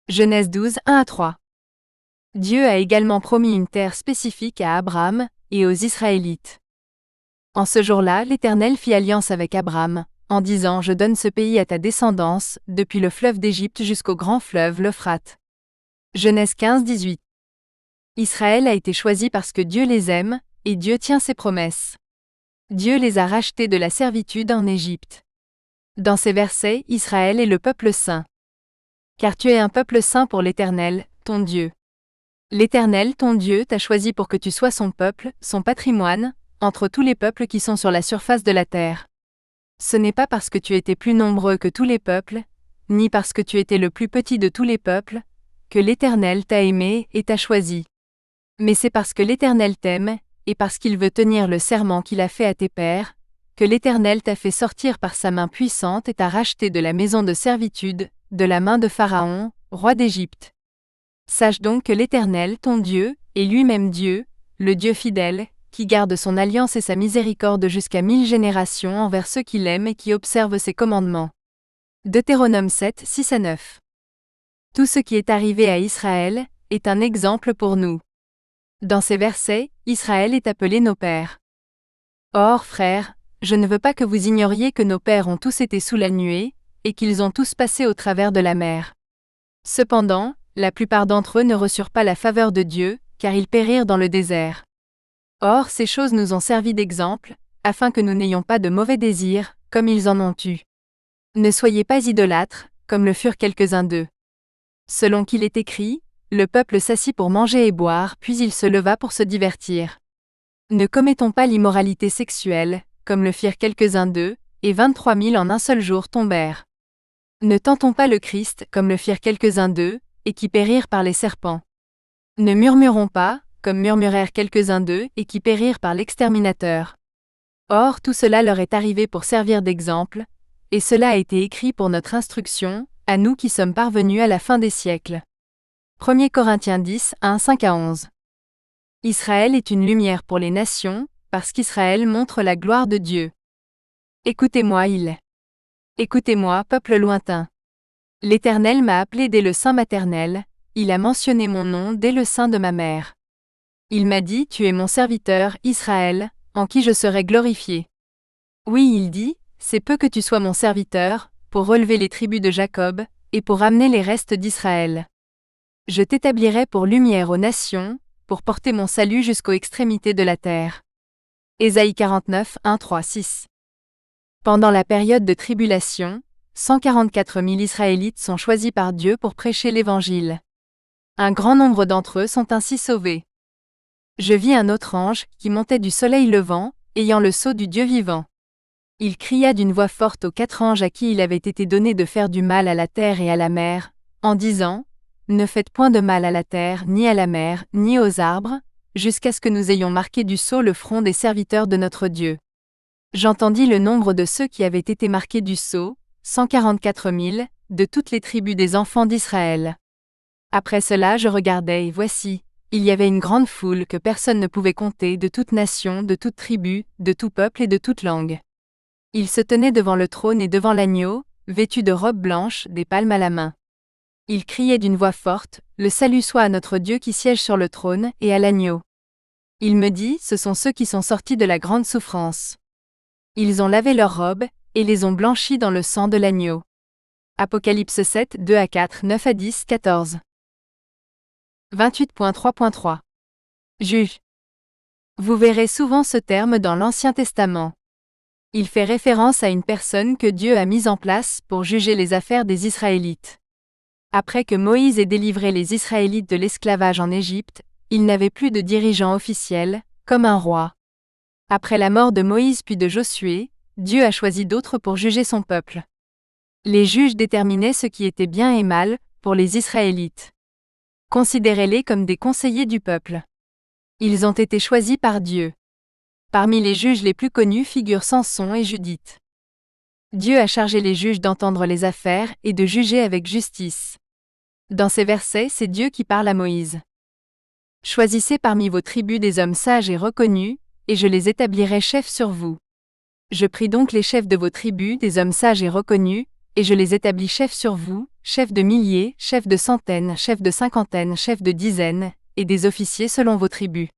Genèse 12, 1-3. Dieu a également promis une terre spécifique à Abraham et aux Israélites. En ce jour-là, l'Éternel fit alliance avec Abraham, en disant « Je donne ce pays à ta descendance, depuis le fleuve d'Égypte jusqu'au grand fleuve l'Euphrate. » Genèse 15, 18. Israël a été choisi parce que Dieu les aime, et Dieu tient ses promesses. Dieu les a rachetés de la servitude en Égypte. Dans ces versets, Israël est le peuple saint. Car tu es un peuple saint pour l'Éternel, ton Dieu. L'Éternel, ton Dieu, t'a choisi pour que tu sois son peuple, son patrimoine, entre tous les peuples qui sont sur la surface de la terre. Ce n'est pas parce que tu étais plus nombreux que tous les peuples, ni parce que tu étais le plus petit de tous les peuples, que l'Éternel t'a aimé et t'a choisi. Mais c'est parce que l'Éternel t'aime, et parce qu'il veut tenir le serment qu'il a fait à tes pères, que l'Éternel t'a fait sortir par sa main puissante et t'a racheté de la maison de servitude, de la main de Pharaon, roi d'Égypte. Sache donc que l'Éternel, ton Dieu, est lui-même Dieu, le Dieu fidèle, qui garde son alliance et sa miséricorde jusqu'à 1000 générations envers ceux qui l'aiment et qui observent ses commandements. Deutéronome 7, 6-9. Tout ce qui est arrivé à Israël est un exemple pour nous. Dans ces versets, Israël est appelé nos pères. Or, frères, je ne veux pas que vous ignoriez que nos pères ont tous été sous la nuée, et qu'ils ont tous passé au travers de la mer. Cependant, la plupart d'entre eux ne reçurent pas la faveur de Dieu, car ils périrent dans le désert. Or, ces choses nous ont servi d'exemple, afin que nous n'ayons pas de mauvais désirs, comme ils en ont eu. Ne soyez pas idolâtres, comme le furent quelques-uns d'eux. Selon qu'il est écrit, le peuple s'assit pour manger et boire, puis il se leva pour se divertir. Ne commettons pas l'immoralité sexuelle, comme le firent quelques-uns d'eux, et 23 000 en un seul jour tombèrent. Ne tentons pas le Christ, comme le firent quelques-uns d'eux, et qui périrent par les serpents. Ne murmurons pas, comme murmurèrent quelques-uns d'eux, et qui périrent par l'exterminateur. Or, tout cela leur est arrivé pour servir d'exemple, et cela a été écrit pour notre instruction, à nous qui sommes parvenus à la fin des siècles. 1 Corinthiens 10, 1, 5-11. Israël est une lumière pour les nations, parce qu'Israël montre la gloire de Dieu. Écoutez-moi, Écoutez-moi, peuple lointain. L'Éternel m'a appelé dès le sein maternel, il a mentionné mon nom dès le sein de ma mère. Il m'a dit, tu es mon serviteur, Israël, en qui je serai glorifié. Oui, il dit, c'est peu que tu sois mon serviteur, pour relever les tribus de Jacob, et pour amener les restes d'Israël. Je t'établirai pour lumière aux nations, pour porter mon salut jusqu'aux extrémités de la terre. Ésaïe 49, 1, 3, 6. Pendant la période de tribulation, 144 000 Israélites sont choisis par Dieu pour prêcher l'Évangile. Un grand nombre d'entre eux sont ainsi sauvés. Je vis un autre ange, qui montait du soleil levant, ayant le sceau du Dieu vivant. Il cria d'une voix forte aux 4 anges à qui il avait été donné de faire du mal à la terre et à la mer, en disant, « Ne faites point de mal à la terre, ni à la mer, ni aux arbres, jusqu'à ce que nous ayons marqué du sceau le front des serviteurs de notre Dieu. J'entendis le nombre de ceux qui avaient été marqués du sceau, 144 000, de toutes les tribus des enfants d'Israël. Après cela je regardai et voici, il y avait une grande foule que personne ne pouvait compter de toute nation, de toute tribu, de tout peuple et de toute langue. Ils se tenaient devant le trône et devant l'agneau, vêtus de robes blanches, des palmes à la main. Ils criaient d'une voix forte, « Le salut soit à notre Dieu qui siège sur le trône et à l'agneau. » Il me dit, ce sont ceux qui sont sortis de la grande souffrance. Ils ont lavé leurs robes, et les ont blanchis dans le sang de l'agneau. Apocalypse 7, 2-4, 9-10, 14. 28.3.3. Juge. Vous verrez souvent ce terme dans l'Ancien Testament. Il fait référence à une personne que Dieu a mise en place pour juger les affaires des Israélites. Après que Moïse ait délivré les Israélites de l'esclavage en Égypte, il n'avait plus de dirigeant officiel, comme un roi. Après la mort de Moïse puis de Josué, Dieu a choisi d'autres pour juger son peuple. Les juges déterminaient ce qui était bien et mal, pour les Israélites. Considérez-les comme des conseillers du peuple. Ils ont été choisis par Dieu. Parmi les juges les plus connus figurent Samson et Judith. Dieu a chargé les juges d'entendre les affaires et de juger avec justice. Dans ces versets, c'est Dieu qui parle à Moïse. Choisissez parmi vos tribus des hommes sages et reconnus, et je les établirai chefs sur vous. Je pris donc les chefs de vos tribus, des hommes sages et reconnus, et je les établis chefs sur vous, chefs de milliers, chefs de centaines, chefs de cinquantaines, chefs de dizaines, et des officiers selon vos tribus.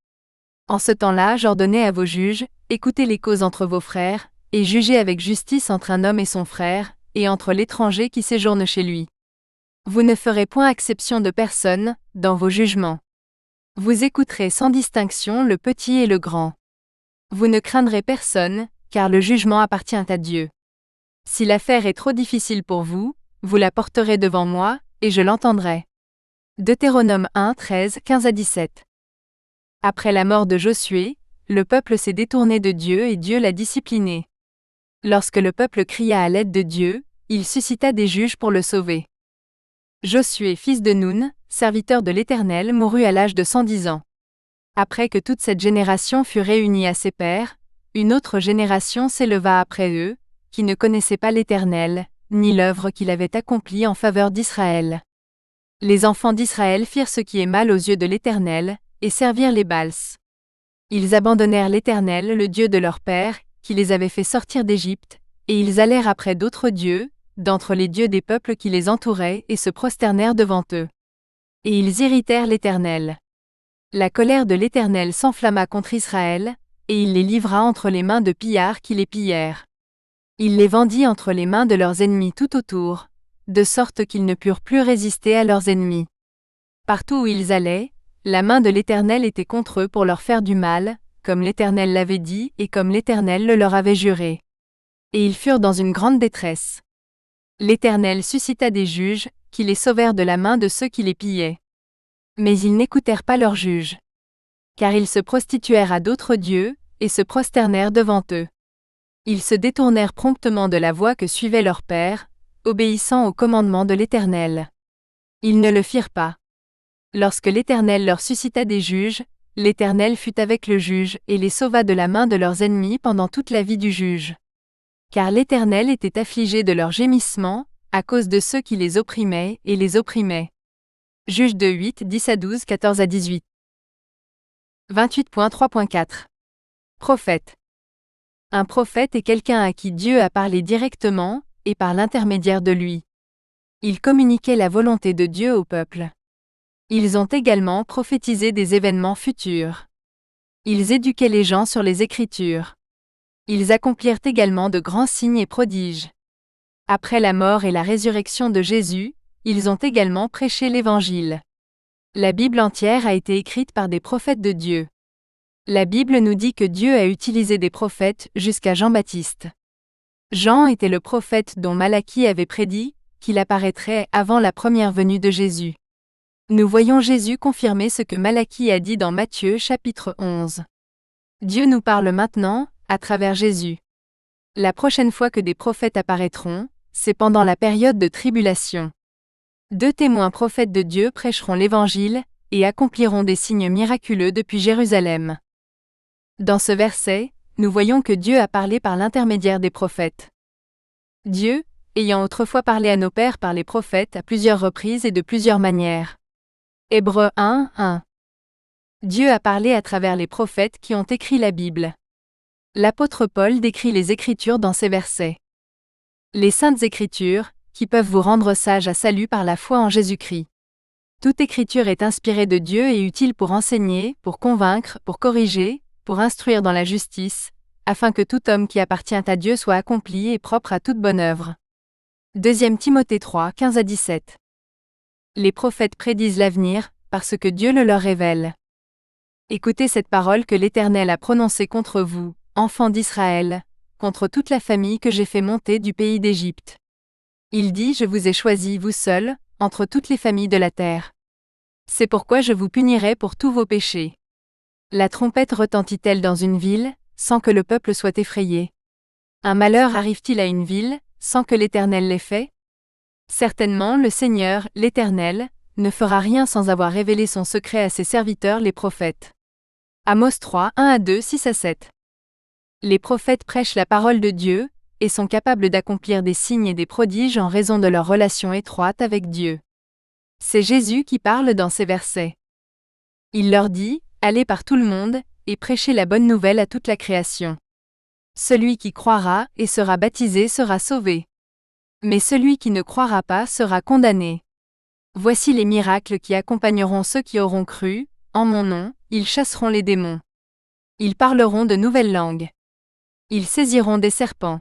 En ce temps-là, j'ordonnai à vos juges, écoutez les causes entre vos frères, et jugez avec justice entre un homme et son frère, et entre l'étranger qui séjourne chez lui. Vous ne ferez point exception de personne, dans vos jugements. Vous écouterez sans distinction le petit et le grand. Vous ne craindrez personne, car le jugement appartient à Dieu. Si l'affaire est trop difficile pour vous, vous la porterez devant moi, et je l'entendrai. Deutéronome 1, 13, 15-17. Après la mort de Josué, le peuple s'est détourné de Dieu et Dieu l'a discipliné. Lorsque le peuple cria à l'aide de Dieu, il suscita des juges pour le sauver. Josué, fils de Nun, serviteur de l'Éternel, mourut à l'âge de 110 ans. Après que toute cette génération fut réunie à ses pères, une autre génération s'éleva après eux, qui ne connaissait pas l'Éternel, ni l'œuvre qu'il avait accomplie en faveur d'Israël. Les enfants d'Israël firent ce qui est mal aux yeux de l'Éternel, et servirent les Baals. Ils abandonnèrent l'Éternel, le Dieu de leur père, qui les avait fait sortir d'Égypte, et ils allèrent après d'autres dieux, d'entre les dieux des peuples qui les entouraient, et se prosternèrent devant eux. Et ils irritèrent l'Éternel. La colère de l'Éternel s'enflamma contre Israël, et il les livra entre les mains de pillards qui les pillèrent. Il les vendit entre les mains de leurs ennemis tout autour, de sorte qu'ils ne purent plus résister à leurs ennemis. Partout où ils allaient, la main de l'Éternel était contre eux pour leur faire du mal, comme l'Éternel l'avait dit et comme l'Éternel le leur avait juré. Et ils furent dans une grande détresse. L'Éternel suscita des juges, qui les sauvèrent de la main de ceux qui les pillaient. Mais ils n'écoutèrent pas leurs juges. Car ils se prostituèrent à d'autres dieux, et se prosternèrent devant eux. Ils se détournèrent promptement de la voie que suivait leur père, obéissant au commandement de l'Éternel. Ils ne le firent pas. Lorsque l'Éternel leur suscita des juges, l'Éternel fut avec le juge et les sauva de la main de leurs ennemis pendant toute la vie du juge. Car l'Éternel était affligé de leurs gémissements, à cause de ceux qui les opprimaient et les opprimaient. Juge 2 8, 10-12, 14-18. 28.3.4. Prophète. Un prophète est quelqu'un à qui Dieu a parlé directement, et par l'intermédiaire de lui. Il communiquait la volonté de Dieu au peuple. Ils ont également prophétisé des événements futurs. Ils éduquaient les gens sur les Écritures. Ils accomplirent également de grands signes et prodiges. Après la mort et la résurrection de Jésus, ils ont également prêché l'Évangile. La Bible entière a été écrite par des prophètes de Dieu. La Bible nous dit que Dieu a utilisé des prophètes jusqu'à Jean-Baptiste. Jean était le prophète dont Malachie avait prédit qu'il apparaîtrait avant la première venue de Jésus. Nous voyons Jésus confirmer ce que Malachie a dit dans Matthieu chapitre 11. Dieu nous parle maintenant, à travers Jésus. La prochaine fois que des prophètes apparaîtront, c'est pendant la période de tribulation. 2 témoins prophètes de Dieu prêcheront l'Évangile, et accompliront des signes miraculeux depuis Jérusalem. Dans ce verset, nous voyons que Dieu a parlé par l'intermédiaire des prophètes. Dieu, ayant autrefois parlé à nos pères par les prophètes à plusieurs reprises et de plusieurs manières. Hébreux 1, 1. Dieu a parlé à travers les prophètes qui ont écrit la Bible. L'apôtre Paul décrit les Écritures dans ces versets. Les Saintes Écritures, qui peuvent vous rendre sages à salut par la foi en Jésus-Christ. Toute Écriture est inspirée de Dieu et utile pour enseigner, pour convaincre, pour corriger, pour instruire dans la justice, afin que tout homme qui appartient à Dieu soit accompli et propre à toute bonne œuvre. 2 Timothée 3, 15 à 17. Les prophètes prédisent l'avenir, parce que Dieu le leur révèle. Écoutez cette parole que l'Éternel a prononcée contre vous, enfants d'Israël, contre toute la famille que j'ai fait monter du pays d'Égypte. Il dit: Je vous ai choisis, vous seuls, entre toutes les familles de la terre. C'est pourquoi je vous punirai pour tous vos péchés. La trompette retentit-elle dans une ville, sans que le peuple soit effrayé? Un malheur arrive-t-il à une ville, sans que l'Éternel l'ait fait? Certainement le Seigneur, l'Éternel, ne fera rien sans avoir révélé son secret à ses serviteurs les prophètes. Amos 3, 1 à 2, 6 à 7. Les prophètes prêchent la parole de Dieu, et sont capables d'accomplir des signes et des prodiges en raison de leur relation étroite avec Dieu. C'est Jésus qui parle dans ces versets. Il leur dit: Allez par tout le monde, et prêchez la bonne nouvelle à toute la création. Celui qui croira et sera baptisé sera sauvé. Mais celui qui ne croira pas sera condamné. Voici les miracles qui accompagneront ceux qui auront cru: en mon nom, ils chasseront les démons. Ils parleront de nouvelles langues. Ils saisiront des serpents.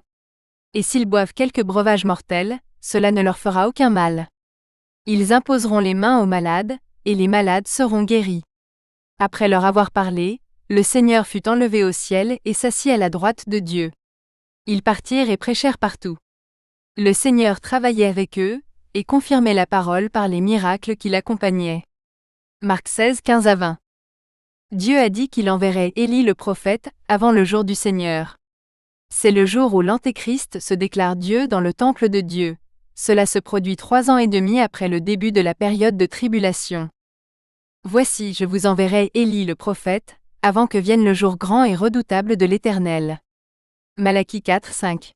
Et s'ils boivent quelque breuvage mortel, cela ne leur fera aucun mal. Ils imposeront les mains aux malades, et les malades seront guéris. Après leur avoir parlé, le Seigneur fut enlevé au ciel et s'assit à la droite de Dieu. Ils partirent et prêchèrent partout. Le Seigneur travaillait avec eux, et confirmait la parole par les miracles qui l'accompagnaient. Marc 16, 15 à 20. Dieu a dit qu'il enverrait Élie le prophète, avant le jour du Seigneur. C'est le jour où l'Antéchrist se déclare Dieu dans le temple de Dieu. Cela se produit 3 ans et demi après le début de la période de tribulation. Voici, je vous enverrai Élie le prophète, avant que vienne le jour grand et redoutable de l'Éternel. Malachie 4, 5.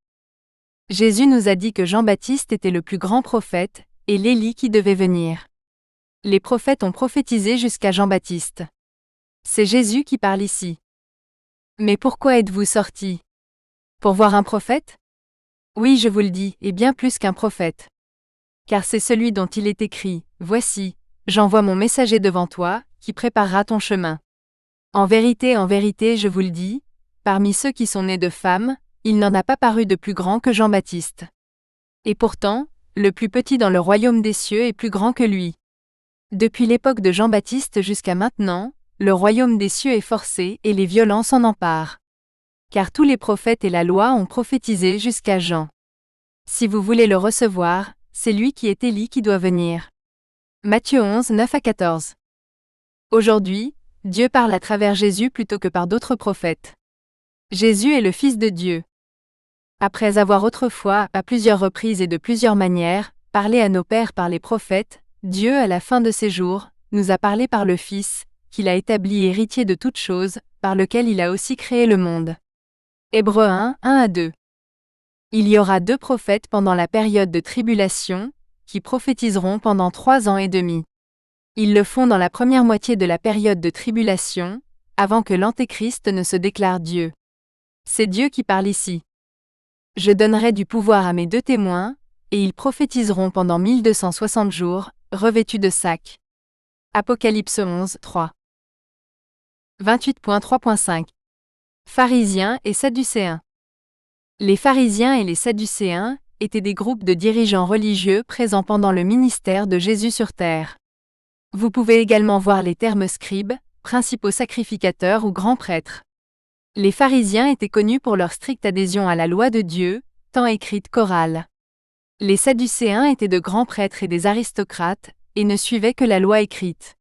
Jésus nous a dit que Jean-Baptiste était le plus grand prophète, et l'Élie qui devait venir. Les prophètes ont prophétisé jusqu'à Jean-Baptiste. C'est Jésus qui parle ici. Mais pourquoi êtes-vous sortis? Pour voir un prophète? Oui, je vous le dis, et bien plus qu'un prophète. Car c'est celui dont il est écrit: Voici, j'envoie mon messager devant toi, qui préparera ton chemin. En vérité, je vous le dis, parmi ceux qui sont nés de femmes, il n'en a pas paru de plus grand que Jean-Baptiste. Et pourtant, le plus petit dans le royaume des cieux est plus grand que lui. Depuis l'époque de Jean-Baptiste jusqu'à maintenant, le royaume des cieux est forcé et les violents s'en emparent. Car tous les prophètes et la loi ont prophétisé jusqu'à Jean. Si vous voulez le recevoir, c'est lui qui est Élie qui doit venir. Matthieu 11, 9 à 14. Aujourd'hui, Dieu parle à travers Jésus plutôt que par d'autres prophètes. Jésus est le Fils de Dieu. Après avoir autrefois, à plusieurs reprises et de plusieurs manières, parlé à nos pères par les prophètes, Dieu, à la fin de ses jours, nous a parlé par le Fils, qu'il a établi héritier de toutes choses, par lequel il a aussi créé le monde. Hébreux 1, 1 à 2. Il y aura 2 prophètes pendant la période de tribulation, qui prophétiseront pendant 3 ans et demi. Ils le font dans la première moitié de la période de tribulation, avant que l'Antéchrist ne se déclare Dieu. C'est Dieu qui parle ici. Je donnerai du pouvoir à mes 2 témoins, et ils prophétiseront pendant 1260 jours, revêtus de sacs. Apocalypse 11, 3. 28.3.5. Pharisiens et Sadducéens. Les pharisiens et les Sadducéens étaient des groupes de dirigeants religieux présents pendant le ministère de Jésus sur terre. Vous pouvez également voir les termes scribes, principaux sacrificateurs ou grands prêtres. Les pharisiens étaient connus pour leur stricte adhésion à la loi de Dieu, tant écrite qu'orale. Les Sadducéens étaient de grands prêtres et des aristocrates, et ne suivaient que la loi écrite.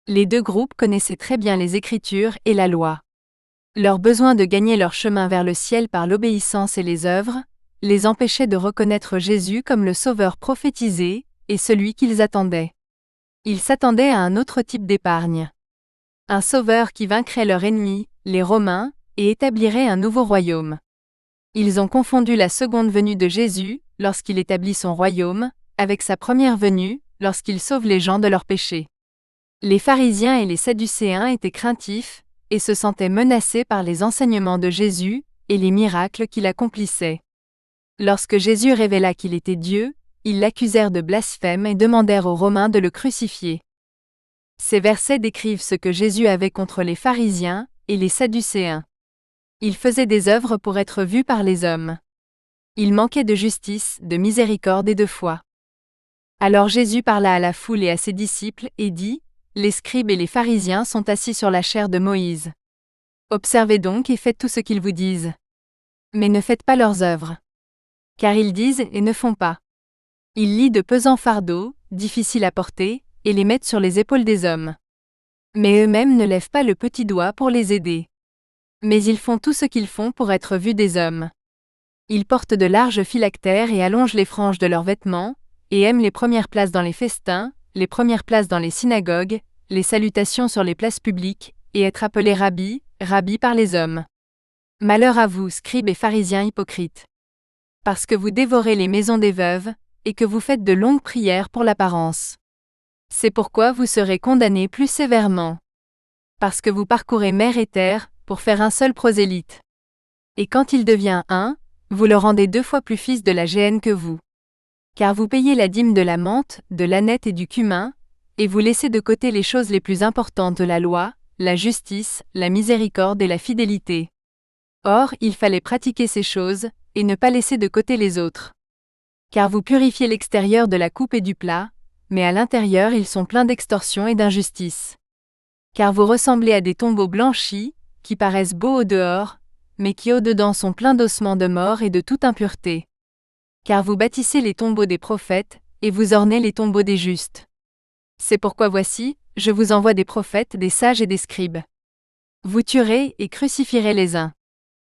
Les 2 groupes connaissaient très bien les Écritures et la loi. Leur besoin de gagner leur chemin vers le ciel par l'obéissance et les œuvres, les empêchait de reconnaître Jésus comme le Sauveur prophétisé, et celui qu'ils attendaient. Ils s'attendaient à un autre type d'épargne. Un sauveur qui vaincrait leur ennemi, les Romains, et établirait un nouveau royaume. Ils ont confondu la seconde venue de Jésus, lorsqu'il établit son royaume, avec sa première venue, lorsqu'il sauve les gens de leurs péchés. Les pharisiens et les sadducéens étaient craintifs, et se sentaient menacés par les enseignements de Jésus, et les miracles qu'il accomplissait. Lorsque Jésus révéla qu'il était Dieu, ils l'accusèrent de blasphème et demandèrent aux Romains de le crucifier. Ces versets décrivent ce que Jésus avait contre les pharisiens et les sadducéens. Il faisait des œuvres pour être vu par les hommes. Il manquait de justice, de miséricorde et de foi. Alors Jésus parla à la foule et à ses disciples et dit : Les scribes et les pharisiens sont assis sur la chaire de Moïse. Observez donc et faites tout ce qu'ils vous disent. Mais ne faites pas leurs œuvres. Car ils disent et ne font pas. Ils lient de pesants fardeaux, difficiles à porter, et les mettent sur les épaules des hommes. Mais eux-mêmes ne lèvent pas le petit doigt pour les aider. Mais ils font tout ce qu'ils font pour être vus des hommes. Ils portent de larges phylactères et allongent les franges de leurs vêtements, et aiment les premières places dans les festins, les premières places dans les synagogues, les salutations sur les places publiques, et être appelés rabbi, rabbi par les hommes. Malheur à vous, scribes et pharisiens hypocrites. Parce que vous dévorez les maisons des veuves, et que vous faites de longues prières pour l'apparence. C'est pourquoi vous serez condamnés plus sévèrement. Parce que vous parcourez mer et terre, pour faire un seul prosélyte. Et quand il devient un, vous le rendez 2 fois plus fils de la géhenne que vous. Car vous payez la dîme de la menthe, de l'âneth et du cumin, et vous laissez de côté les choses les plus importantes de la loi, la justice, la miséricorde et la fidélité. Or, il fallait pratiquer ces choses, et ne pas laisser de côté les autres. Car vous purifiez l'extérieur de la coupe et du plat, mais à l'intérieur ils sont pleins d'extorsion et d'injustice. Car vous ressemblez à des tombeaux blanchis, qui paraissent beaux au dehors, mais qui au-dedans sont pleins d'ossements de mort et de toute impureté. Car vous bâtissez les tombeaux des prophètes, et vous ornez les tombeaux des justes. C'est pourquoi voici, je vous envoie des prophètes, des sages et des scribes. Vous tuerez et crucifierez les uns.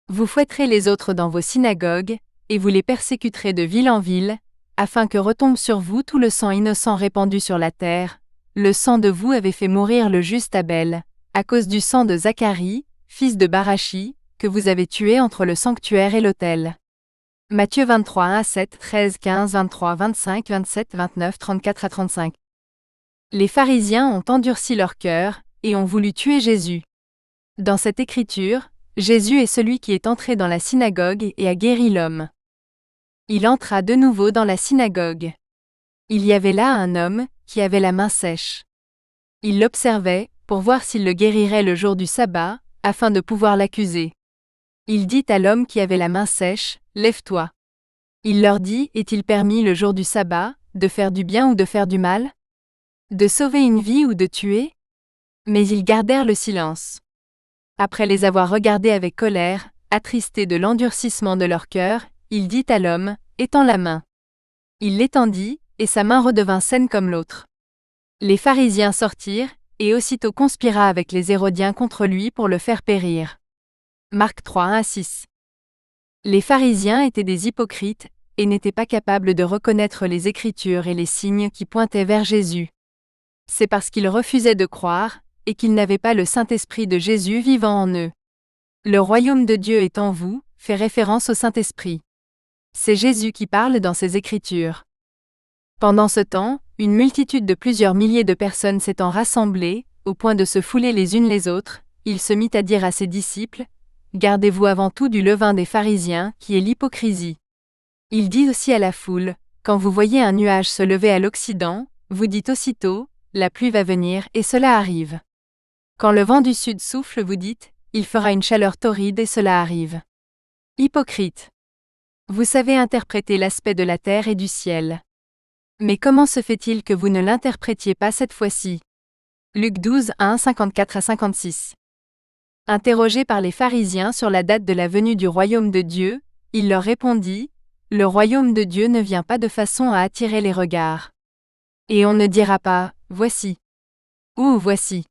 Vous fouetterez les autres dans vos synagogues, et vous les persécuterez de ville en ville, afin que retombe sur vous tout le sang innocent répandu sur la terre. Le sang de vous avait fait mourir le juste Abel, à cause du sang de Zacharie, fils de Barachi, que vous avez tué entre le sanctuaire et l'autel. Matthieu 23, 1 à 7, 13, 15, 23, 25, 27, 29, 34 à 35. Les pharisiens ont endurci leur cœur, et ont voulu tuer Jésus. Dans cette écriture, Jésus est celui qui est entré dans la synagogue et a guéri l'homme. Il entra de nouveau dans la synagogue. Il y avait là un homme, qui avait la main sèche. Il l'observait, pour voir s'il le guérirait le jour du sabbat, afin de pouvoir l'accuser. Il dit à l'homme qui avait la main sèche, « Lève-toi ». Il leur dit, « Est-il permis le jour du sabbat, de faire du bien ou de faire du mal? De sauver une vie ou de tuer ?» Mais ils gardèrent le silence. Après les avoir regardés avec colère, attristés de l'endurcissement de leur cœur, il dit à l'homme, « Étends la main ». Il l'étendit, et sa main redevint saine comme l'autre. Les pharisiens sortirent, et aussitôt conspira avec les Hérodiens contre lui pour le faire périr. Marc 3, 1 à 6. Les pharisiens étaient des hypocrites, et n'étaient pas capables de reconnaître les Écritures et les signes qui pointaient vers Jésus. C'est parce qu'ils refusaient de croire, et qu'ils n'avaient pas le Saint-Esprit de Jésus vivant en eux. Le royaume de Dieu est en vous, fait référence au Saint-Esprit. C'est Jésus qui parle dans ces Écritures. Pendant ce temps, une multitude de plusieurs milliers de personnes s'étant rassemblées, au point de se fouler les unes les autres, il se mit à dire à ses disciples, « Gardez-vous avant tout du levain des pharisiens, qui est l'hypocrisie. » Il dit aussi à la foule, « Quand vous voyez un nuage se lever à l'Occident, vous dites aussitôt, la pluie va venir, et cela arrive. Quand le vent du sud souffle, vous dites, il fera une chaleur torride et cela arrive. » Hypocrite. Vous savez interpréter l'aspect de la terre et du ciel. Mais comment se fait-il que vous ne l'interprétiez pas cette fois-ci? Luc 12, 1, 54 à 56. Interrogé par les pharisiens sur la date de la venue du royaume de Dieu, il leur répondit, « Le royaume de Dieu ne vient pas de façon à attirer les regards. Et on ne dira pas, voici. Ou voici.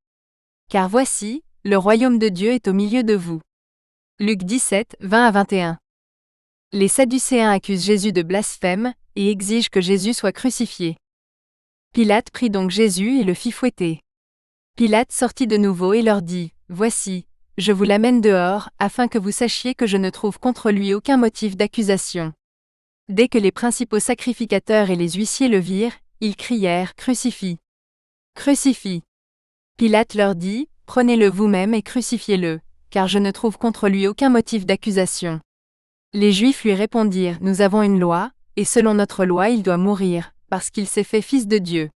Car voici, le royaume de Dieu est au milieu de vous. » Luc 17, 20 à 21. Les Sadducéens accusent Jésus de blasphème, et exigent que Jésus soit crucifié. Pilate prit donc Jésus et le fit fouetter. Pilate sortit de nouveau et leur dit, « Voici, je vous l'amène dehors, afin que vous sachiez que je ne trouve contre lui aucun motif d'accusation. » Dès que les principaux sacrificateurs et les huissiers le virent, ils crièrent, « Crucifie! Crucifie !» Pilate leur dit, « Prenez-le vous-même et crucifiez-le, car je ne trouve contre lui aucun motif d'accusation. » Les Juifs lui répondirent, « Nous avons une loi, et selon notre loi il doit mourir, parce qu'il s'est fait fils de Dieu. »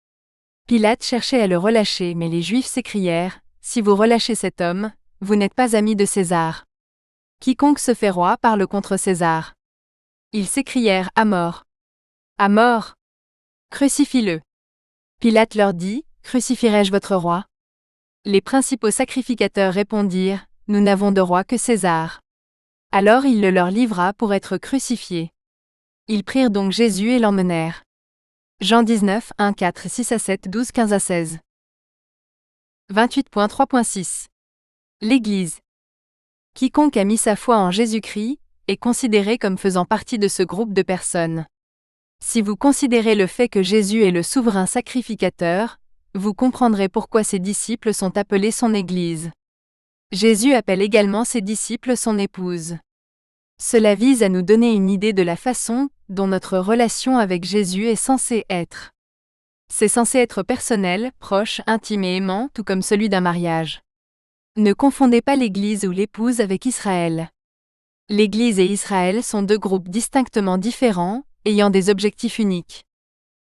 Pilate cherchait à le relâcher, mais les Juifs s'écrièrent, « Si vous relâchez cet homme, vous n'êtes pas amis de César. Quiconque se fait roi parle contre César. » Ils s'écrièrent, « À mort! À mort! Crucifie-le !» Pilate leur dit, « Crucifierai-je votre roi ?» Les principaux sacrificateurs répondirent, « Nous n'avons de roi que César. » Alors il le leur livra pour être crucifié. Ils prirent donc Jésus et l'emmenèrent. Jean 19, 1, 4, 6 à 7, 12, 15 à 16. 28.3.6 L'Église. Quiconque a mis sa foi en Jésus-Christ est considéré comme faisant partie de ce groupe de personnes. Si vous considérez le fait que Jésus est le souverain sacrificateur, vous comprendrez pourquoi ses disciples sont appelés son Église. Jésus appelle également ses disciples son épouse. Cela vise à nous donner une idée de la façon dont notre relation avec Jésus est censée être. C'est censé être personnel, proche, intime et aimant, tout comme celui d'un mariage. Ne confondez pas l'Église ou l'épouse avec Israël. L'Église et Israël sont deux groupes distinctement différents, ayant des objectifs uniques.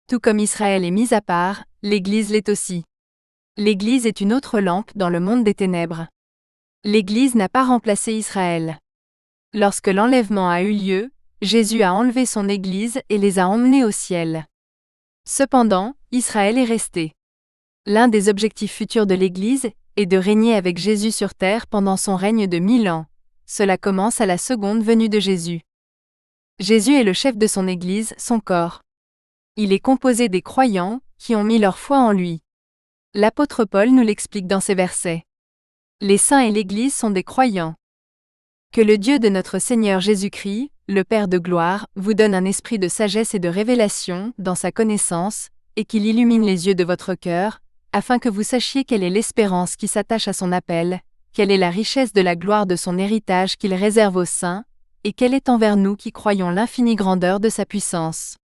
Tout comme Israël est mis à part, l'Église l'est aussi. L'Église est une autre lampe dans le monde des ténèbres. L'Église n'a pas remplacé Israël. Lorsque l'enlèvement a eu lieu, Jésus a enlevé son Église et les a emmenés au ciel. Cependant, Israël est resté. L'un des objectifs futurs de l'Église est de régner avec Jésus sur terre pendant son règne de 1000 ans. Cela commence à la seconde venue de Jésus. Jésus est le chef de son Église, son corps. Il est composé des croyants qui ont mis leur foi en lui. L'apôtre Paul nous l'explique dans ces versets. Les saints et l'Église sont des croyants. Que le Dieu de notre Seigneur Jésus-Christ, le Père de gloire, vous donne un esprit de sagesse et de révélation dans sa connaissance, et qu'il illumine les yeux de votre cœur, afin que vous sachiez quelle est l'espérance qui s'attache à son appel, quelle est la richesse de la gloire de son héritage qu'il réserve aux saints, et quelle est envers nous qui croyons l'infinie grandeur de sa puissance.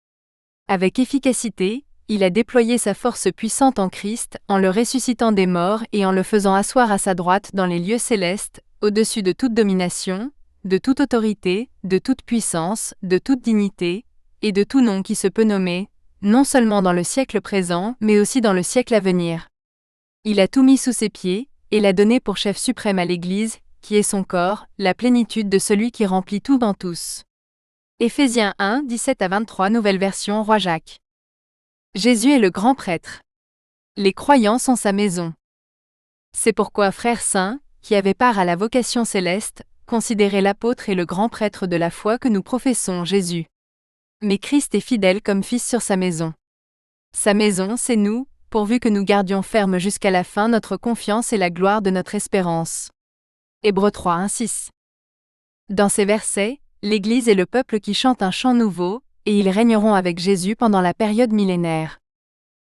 Avec efficacité, il a déployé sa force puissante en Christ, en le ressuscitant des morts et en le faisant asseoir à sa droite dans les lieux célestes, au-dessus de toute domination, de toute autorité, de toute puissance, de toute dignité, et de tout nom qui se peut nommer, non seulement dans le siècle présent, mais aussi dans le siècle à venir. Il a tout mis sous ses pieds, et l'a donné pour chef suprême à l'Église, qui est son corps, la plénitude de celui qui remplit tout dans tous. Éphésiens 1, 17 à 23, nouvelle version Roi Jacques. Jésus est le grand prêtre. Les croyants sont sa maison. C'est pourquoi, frères saints, qui avaient part à la vocation céleste, considérez l'apôtre et le grand prêtre de la foi que nous professons, Jésus. Mais Christ est fidèle comme fils sur sa maison. Sa maison, c'est nous, pourvu que nous gardions ferme jusqu'à la fin notre confiance et la gloire de notre espérance. Hébreux 3, 1, 6. Dans ces versets, l'Église est le peuple qui chante un chant nouveau, et ils régneront avec Jésus pendant la période millénaire.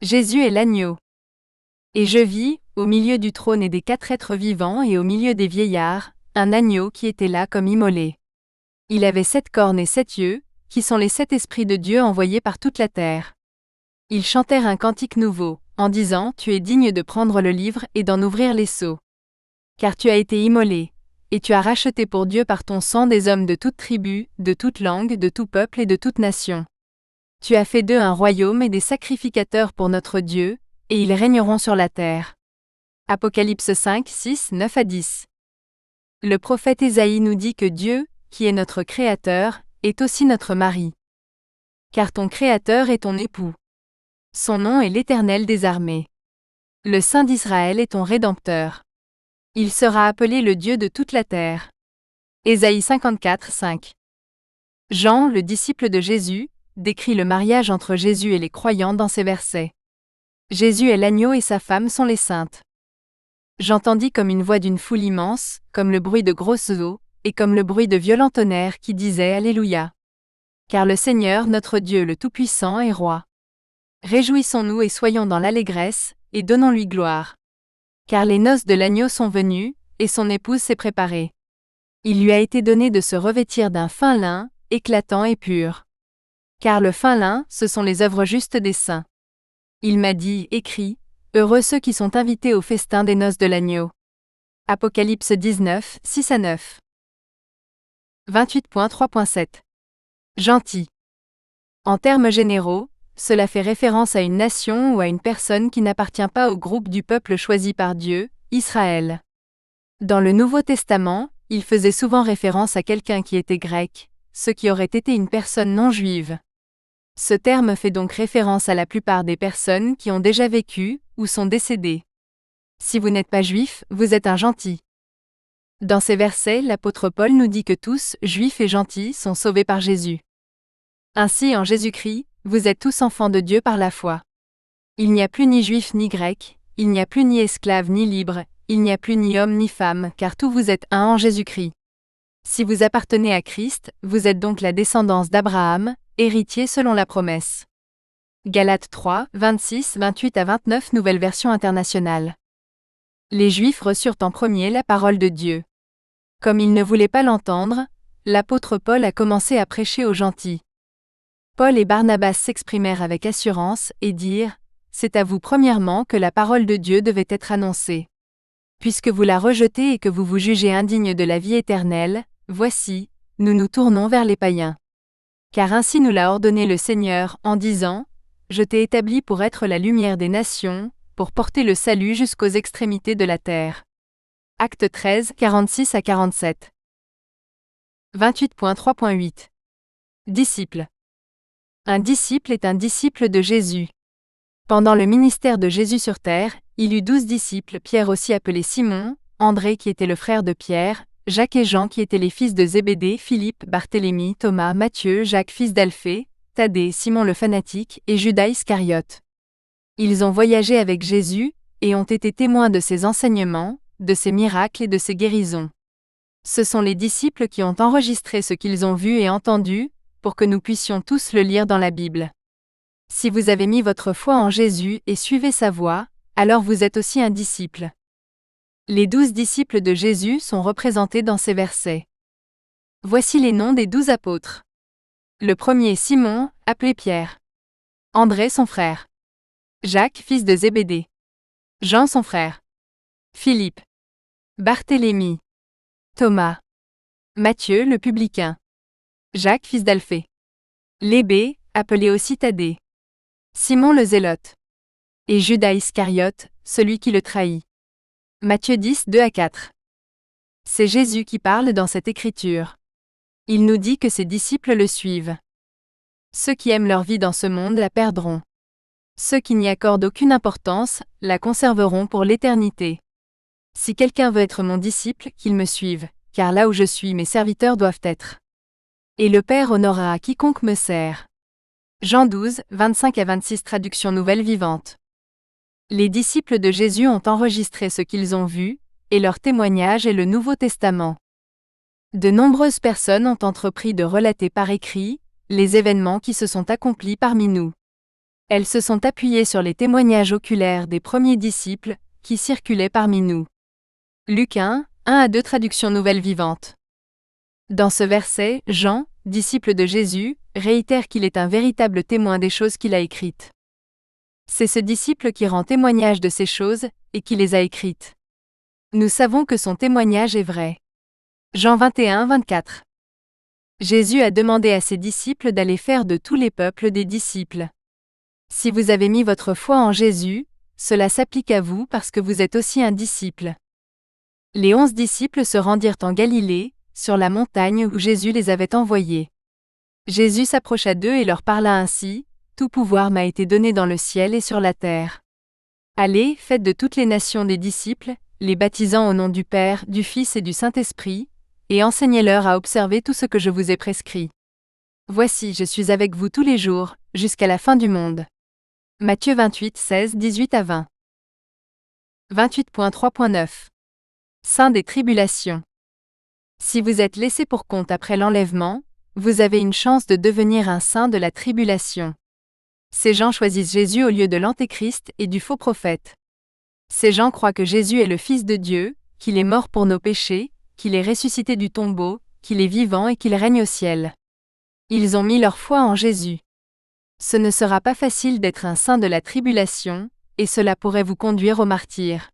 Jésus est l'agneau. Et je vis, au milieu du trône et des 4 êtres vivants et au milieu des vieillards, un agneau qui était là comme immolé. Il avait 7 cornes et 7 yeux, qui sont les 7 esprits de Dieu envoyés par toute la terre. Ils chantèrent un cantique nouveau, en disant « Tu es digne de prendre le livre et d'en ouvrir les sceaux. Car tu as été immolé, et tu as racheté pour Dieu par ton sang des hommes de toute tribu, de toute langue, de tout peuple et de toute nation. Tu as fait d'eux un royaume et des sacrificateurs pour notre Dieu, et ils régneront sur la terre. » Apocalypse 5, 6, 9 à 10. Le prophète Ésaïe nous dit que Dieu, qui est notre Créateur, est aussi notre mari. Car ton Créateur est ton époux. Son nom est l'Éternel des armées. Le Saint d'Israël est ton Rédempteur. Il sera appelé le Dieu de toute la terre. Ésaïe 54, 5. Jean, le disciple de Jésus, décrit le mariage entre Jésus et les croyants dans ces versets. Jésus est l'agneau et sa femme sont les saintes. J'entendis comme une voix d'une foule immense, comme le bruit de grosses eaux, et comme le bruit de violents tonnerres qui disaient Alléluia. Car le Seigneur notre Dieu le Tout-Puissant est roi. Réjouissons-nous et soyons dans l'allégresse, et donnons-lui gloire. Car les noces de l'agneau sont venues, et son épouse s'est préparée. Il lui a été donné de se revêtir d'un fin lin, éclatant et pur. Car le fin lin, ce sont les œuvres justes des saints. Il m'a dit, écrit, heureux ceux qui sont invités au festin des noces de l'agneau. Apocalypse 19, 6-9. 28.3.7. Gentil. En termes généraux, cela fait référence à une nation ou à une personne qui n'appartient pas au groupe du peuple choisi par Dieu, Israël. Dans le Nouveau Testament, il faisait souvent référence à quelqu'un qui était grec, ce qui aurait été une personne non juive. Ce terme fait donc référence à la plupart des personnes qui ont déjà vécu ou sont décédées. Si vous n'êtes pas juif, vous êtes un gentil. Dans ces versets, l'apôtre Paul nous dit que tous, juifs et gentils, sont sauvés par Jésus. Ainsi, en Jésus-Christ, vous êtes tous enfants de Dieu par la foi. Il n'y a plus ni juif ni grec, il n'y a plus ni esclave ni libre, il n'y a plus ni homme ni femme, car tous vous êtes un en Jésus-Christ. Si vous appartenez à Christ, vous êtes donc la descendance d'Abraham, héritier selon la promesse. Galates 3, 26, 28-29 Nouvelle version internationale. Les Juifs reçurent en premier la parole de Dieu. Comme ils ne voulaient pas l'entendre, l'apôtre Paul a commencé à prêcher aux gentils. Paul et Barnabas s'exprimèrent avec assurance et dirent « C'est à vous premièrement que la parole de Dieu devait être annoncée. Puisque vous la rejetez et que vous vous jugez indigne de la vie éternelle, voici, nous nous tournons vers les païens. Car ainsi nous l'a ordonné le Seigneur en disant « Je t'ai établi pour être la lumière des nations, pour porter le salut jusqu'aux extrémités de la terre. » Acte 13, 46-47. 28.3.8. Disciple. Un disciple est un disciple de Jésus. Pendant le ministère de Jésus sur terre, il eut 12 disciples, Pierre aussi appelé Simon, André qui était le frère de Pierre, Jacques et Jean qui étaient les fils de Zébédée, Philippe, Barthélemy, Thomas, Matthieu, Jacques fils d'Alphée, Thaddée, Simon le fanatique et Judas Iscariote. Ils ont voyagé avec Jésus et ont été témoins de ses enseignements, de ses miracles et de ses guérisons. Ce sont les disciples qui ont enregistré ce qu'ils ont vu et entendu, pour que nous puissions tous le lire dans la Bible. Si vous avez mis votre foi en Jésus et suivez sa voie, alors vous êtes aussi un disciple. Les 12 disciples de Jésus sont représentés dans ces versets. Voici les noms des 12 apôtres. Le premier est Simon, appelé Pierre. André son frère. Jacques fils de Zébédée. Jean son frère. Philippe. Barthélemy. Thomas. Matthieu le publicain. Jacques fils d'Alphée. Lévé, appelé aussi Thaddée. Simon le zélote. Et Judas Iscariote, celui qui le trahit. Matthieu 10, 2-4. C'est Jésus qui parle dans cette écriture. Il nous dit que ses disciples le suivent. Ceux qui aiment leur vie dans ce monde la perdront. Ceux qui n'y accordent aucune importance, la conserveront pour l'éternité. Si quelqu'un veut être mon disciple, qu'il me suive, car là où je suis mes serviteurs doivent être. Et le Père honorera quiconque me sert. Jean 12, 25-26 Traduction nouvelle vivante. Les disciples de Jésus ont enregistré ce qu'ils ont vu, et leur témoignage est le Nouveau Testament. De nombreuses personnes ont entrepris de relater par écrit les événements qui se sont accomplis parmi nous. Elles se sont appuyées sur les témoignages oculaires des premiers disciples qui circulaient parmi nous. Luc 1, 1-2 Traduction nouvelle vivante. Dans ce verset, Jean, disciple de Jésus, réitère qu'il est un véritable témoin des choses qu'il a écrites. C'est ce disciple qui rend témoignage de ces choses, et qui les a écrites. Nous savons que son témoignage est vrai. Jean 21, 24. Jésus a demandé à ses disciples d'aller faire de tous les peuples des disciples. Si vous avez mis votre foi en Jésus, cela s'applique à vous parce que vous êtes aussi un disciple. Les 11 disciples se rendirent en Galilée, sur la montagne où Jésus les avait envoyés. Jésus s'approcha d'eux et leur parla ainsi, « Tout pouvoir m'a été donné dans le ciel et sur la terre. Allez, faites de toutes les nations des disciples, les baptisant au nom du Père, du Fils et du Saint-Esprit, et enseignez-leur à observer tout ce que je vous ai prescrit. Voici, je suis avec vous tous les jours, jusqu'à la fin du monde. » Matthieu 28, 16, 18-20. 28.3.9. Saint des tribulations. Si vous êtes laissé pour compte après l'enlèvement, vous avez une chance de devenir un saint de la tribulation. Ces gens choisissent Jésus au lieu de l'Antéchrist et du faux prophète. Ces gens croient que Jésus est le Fils de Dieu, qu'il est mort pour nos péchés, qu'il est ressuscité du tombeau, qu'il est vivant et qu'il règne au ciel. Ils ont mis leur foi en Jésus. Ce ne sera pas facile d'être un saint de la tribulation, et cela pourrait vous conduire au martyre.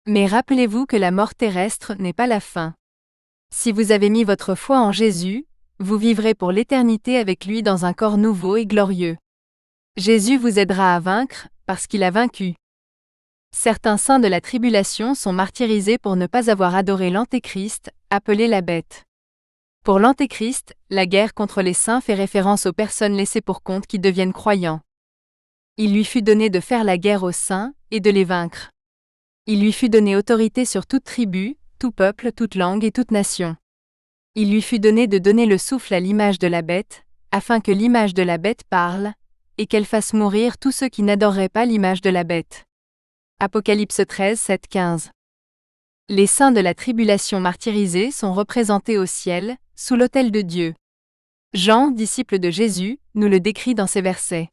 Mais rappelez-vous que la mort terrestre n'est pas la fin. Si vous avez mis votre foi en Jésus, vous vivrez pour l'éternité avec lui dans un corps nouveau et glorieux. Jésus vous aidera à vaincre, parce qu'il a vaincu. Certains saints de la tribulation sont martyrisés pour ne pas avoir adoré l'Antéchrist, appelé la bête. Pour l'Antéchrist, la guerre contre les saints fait référence aux personnes laissées pour compte qui deviennent croyants. Il lui fut donné de faire la guerre aux saints et de les vaincre. Il lui fut donné autorité sur toute tribu, tout peuple, toute langue et toute nation. Il lui fut donné de donner le souffle à l'image de la bête, afin que l'image de la bête parle, et qu'elle fasse mourir tous ceux qui n'adoreraient pas l'image de la bête. Apocalypse 13, 7, 15. Les saints de la tribulation martyrisés sont représentés au ciel, sous l'autel de Dieu. Jean, disciple de Jésus, nous le décrit dans ces versets.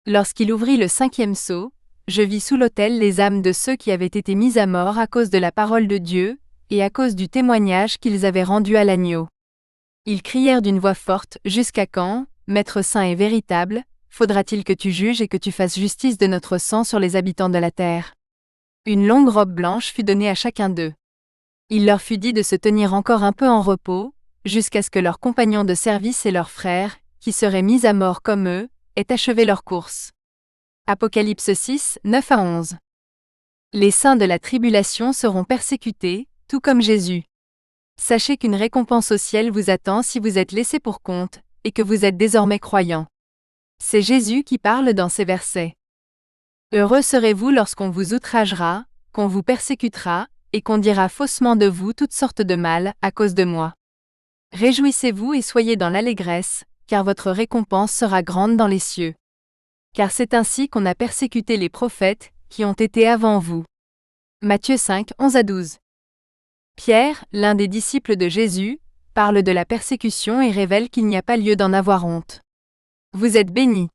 Lorsqu'il ouvrit le 5e sceau, je vis sous l'autel les âmes de ceux qui avaient été mis à mort à cause de la parole de Dieu, et à cause du témoignage qu'ils avaient rendu à l'agneau. Ils crièrent d'une voix forte, « Jusqu'à quand, Maître saint et véritable, faudra-t-il que tu juges et que tu fasses justice de notre sang sur les habitants de la terre ?» Une longue robe blanche fut donnée à chacun d'eux. Il leur fut dit de se tenir encore un peu en repos, jusqu'à ce que leurs compagnons de service et leurs frères, qui seraient mis à mort comme eux, aient achevé leur course. Apocalypse 6, 9 à 11. Les saints de la tribulation seront persécutés, tout comme Jésus. Sachez qu'une récompense au ciel vous attend si vous êtes laissés pour compte, et que vous êtes désormais croyants. C'est Jésus qui parle dans ces versets. Heureux serez-vous lorsqu'on vous outragera, qu'on vous persécutera, et qu'on dira faussement de vous toutes sortes de mal à cause de moi. Réjouissez-vous et soyez dans l'allégresse, car votre récompense sera grande dans les cieux. Car c'est ainsi qu'on a persécuté les prophètes, qui ont été avant vous. Matthieu 5, 11 à 12. Pierre, l'un des disciples de Jésus, parle de la persécution et révèle qu'il n'y a pas lieu d'en avoir honte. Vous êtes bénis.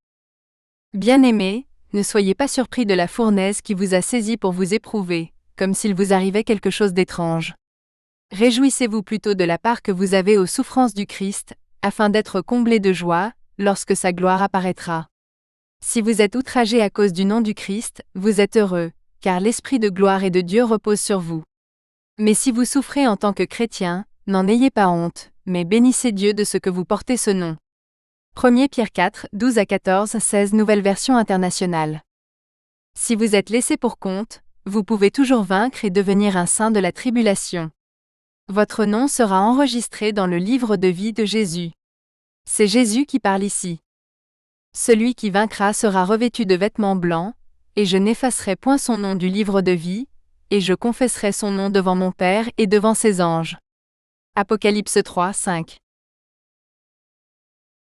Bien-aimés, ne soyez pas surpris de la fournaise qui vous a saisi pour vous éprouver, comme s'il vous arrivait quelque chose d'étrange. Réjouissez-vous plutôt de la part que vous avez aux souffrances du Christ, afin d'être comblés de joie, lorsque sa gloire apparaîtra. Si vous êtes outragés à cause du nom du Christ, vous êtes heureux, car l'Esprit de gloire et de Dieu repose sur vous. Mais si vous souffrez en tant que chrétien, n'en ayez pas honte, mais bénissez Dieu de ce que vous portez ce nom. 1 Pierre 4, 12 à 14, 16 Nouvelle version internationale. Si vous êtes laissé pour compte, vous pouvez toujours vaincre et devenir un saint de la tribulation. Votre nom sera enregistré dans le livre de vie de Jésus. C'est Jésus qui parle ici. Celui qui vaincra sera revêtu de vêtements blancs, et je n'effacerai point son nom du livre de vie, et je confesserai son nom devant mon Père et devant ses anges. Apocalypse 3, 5.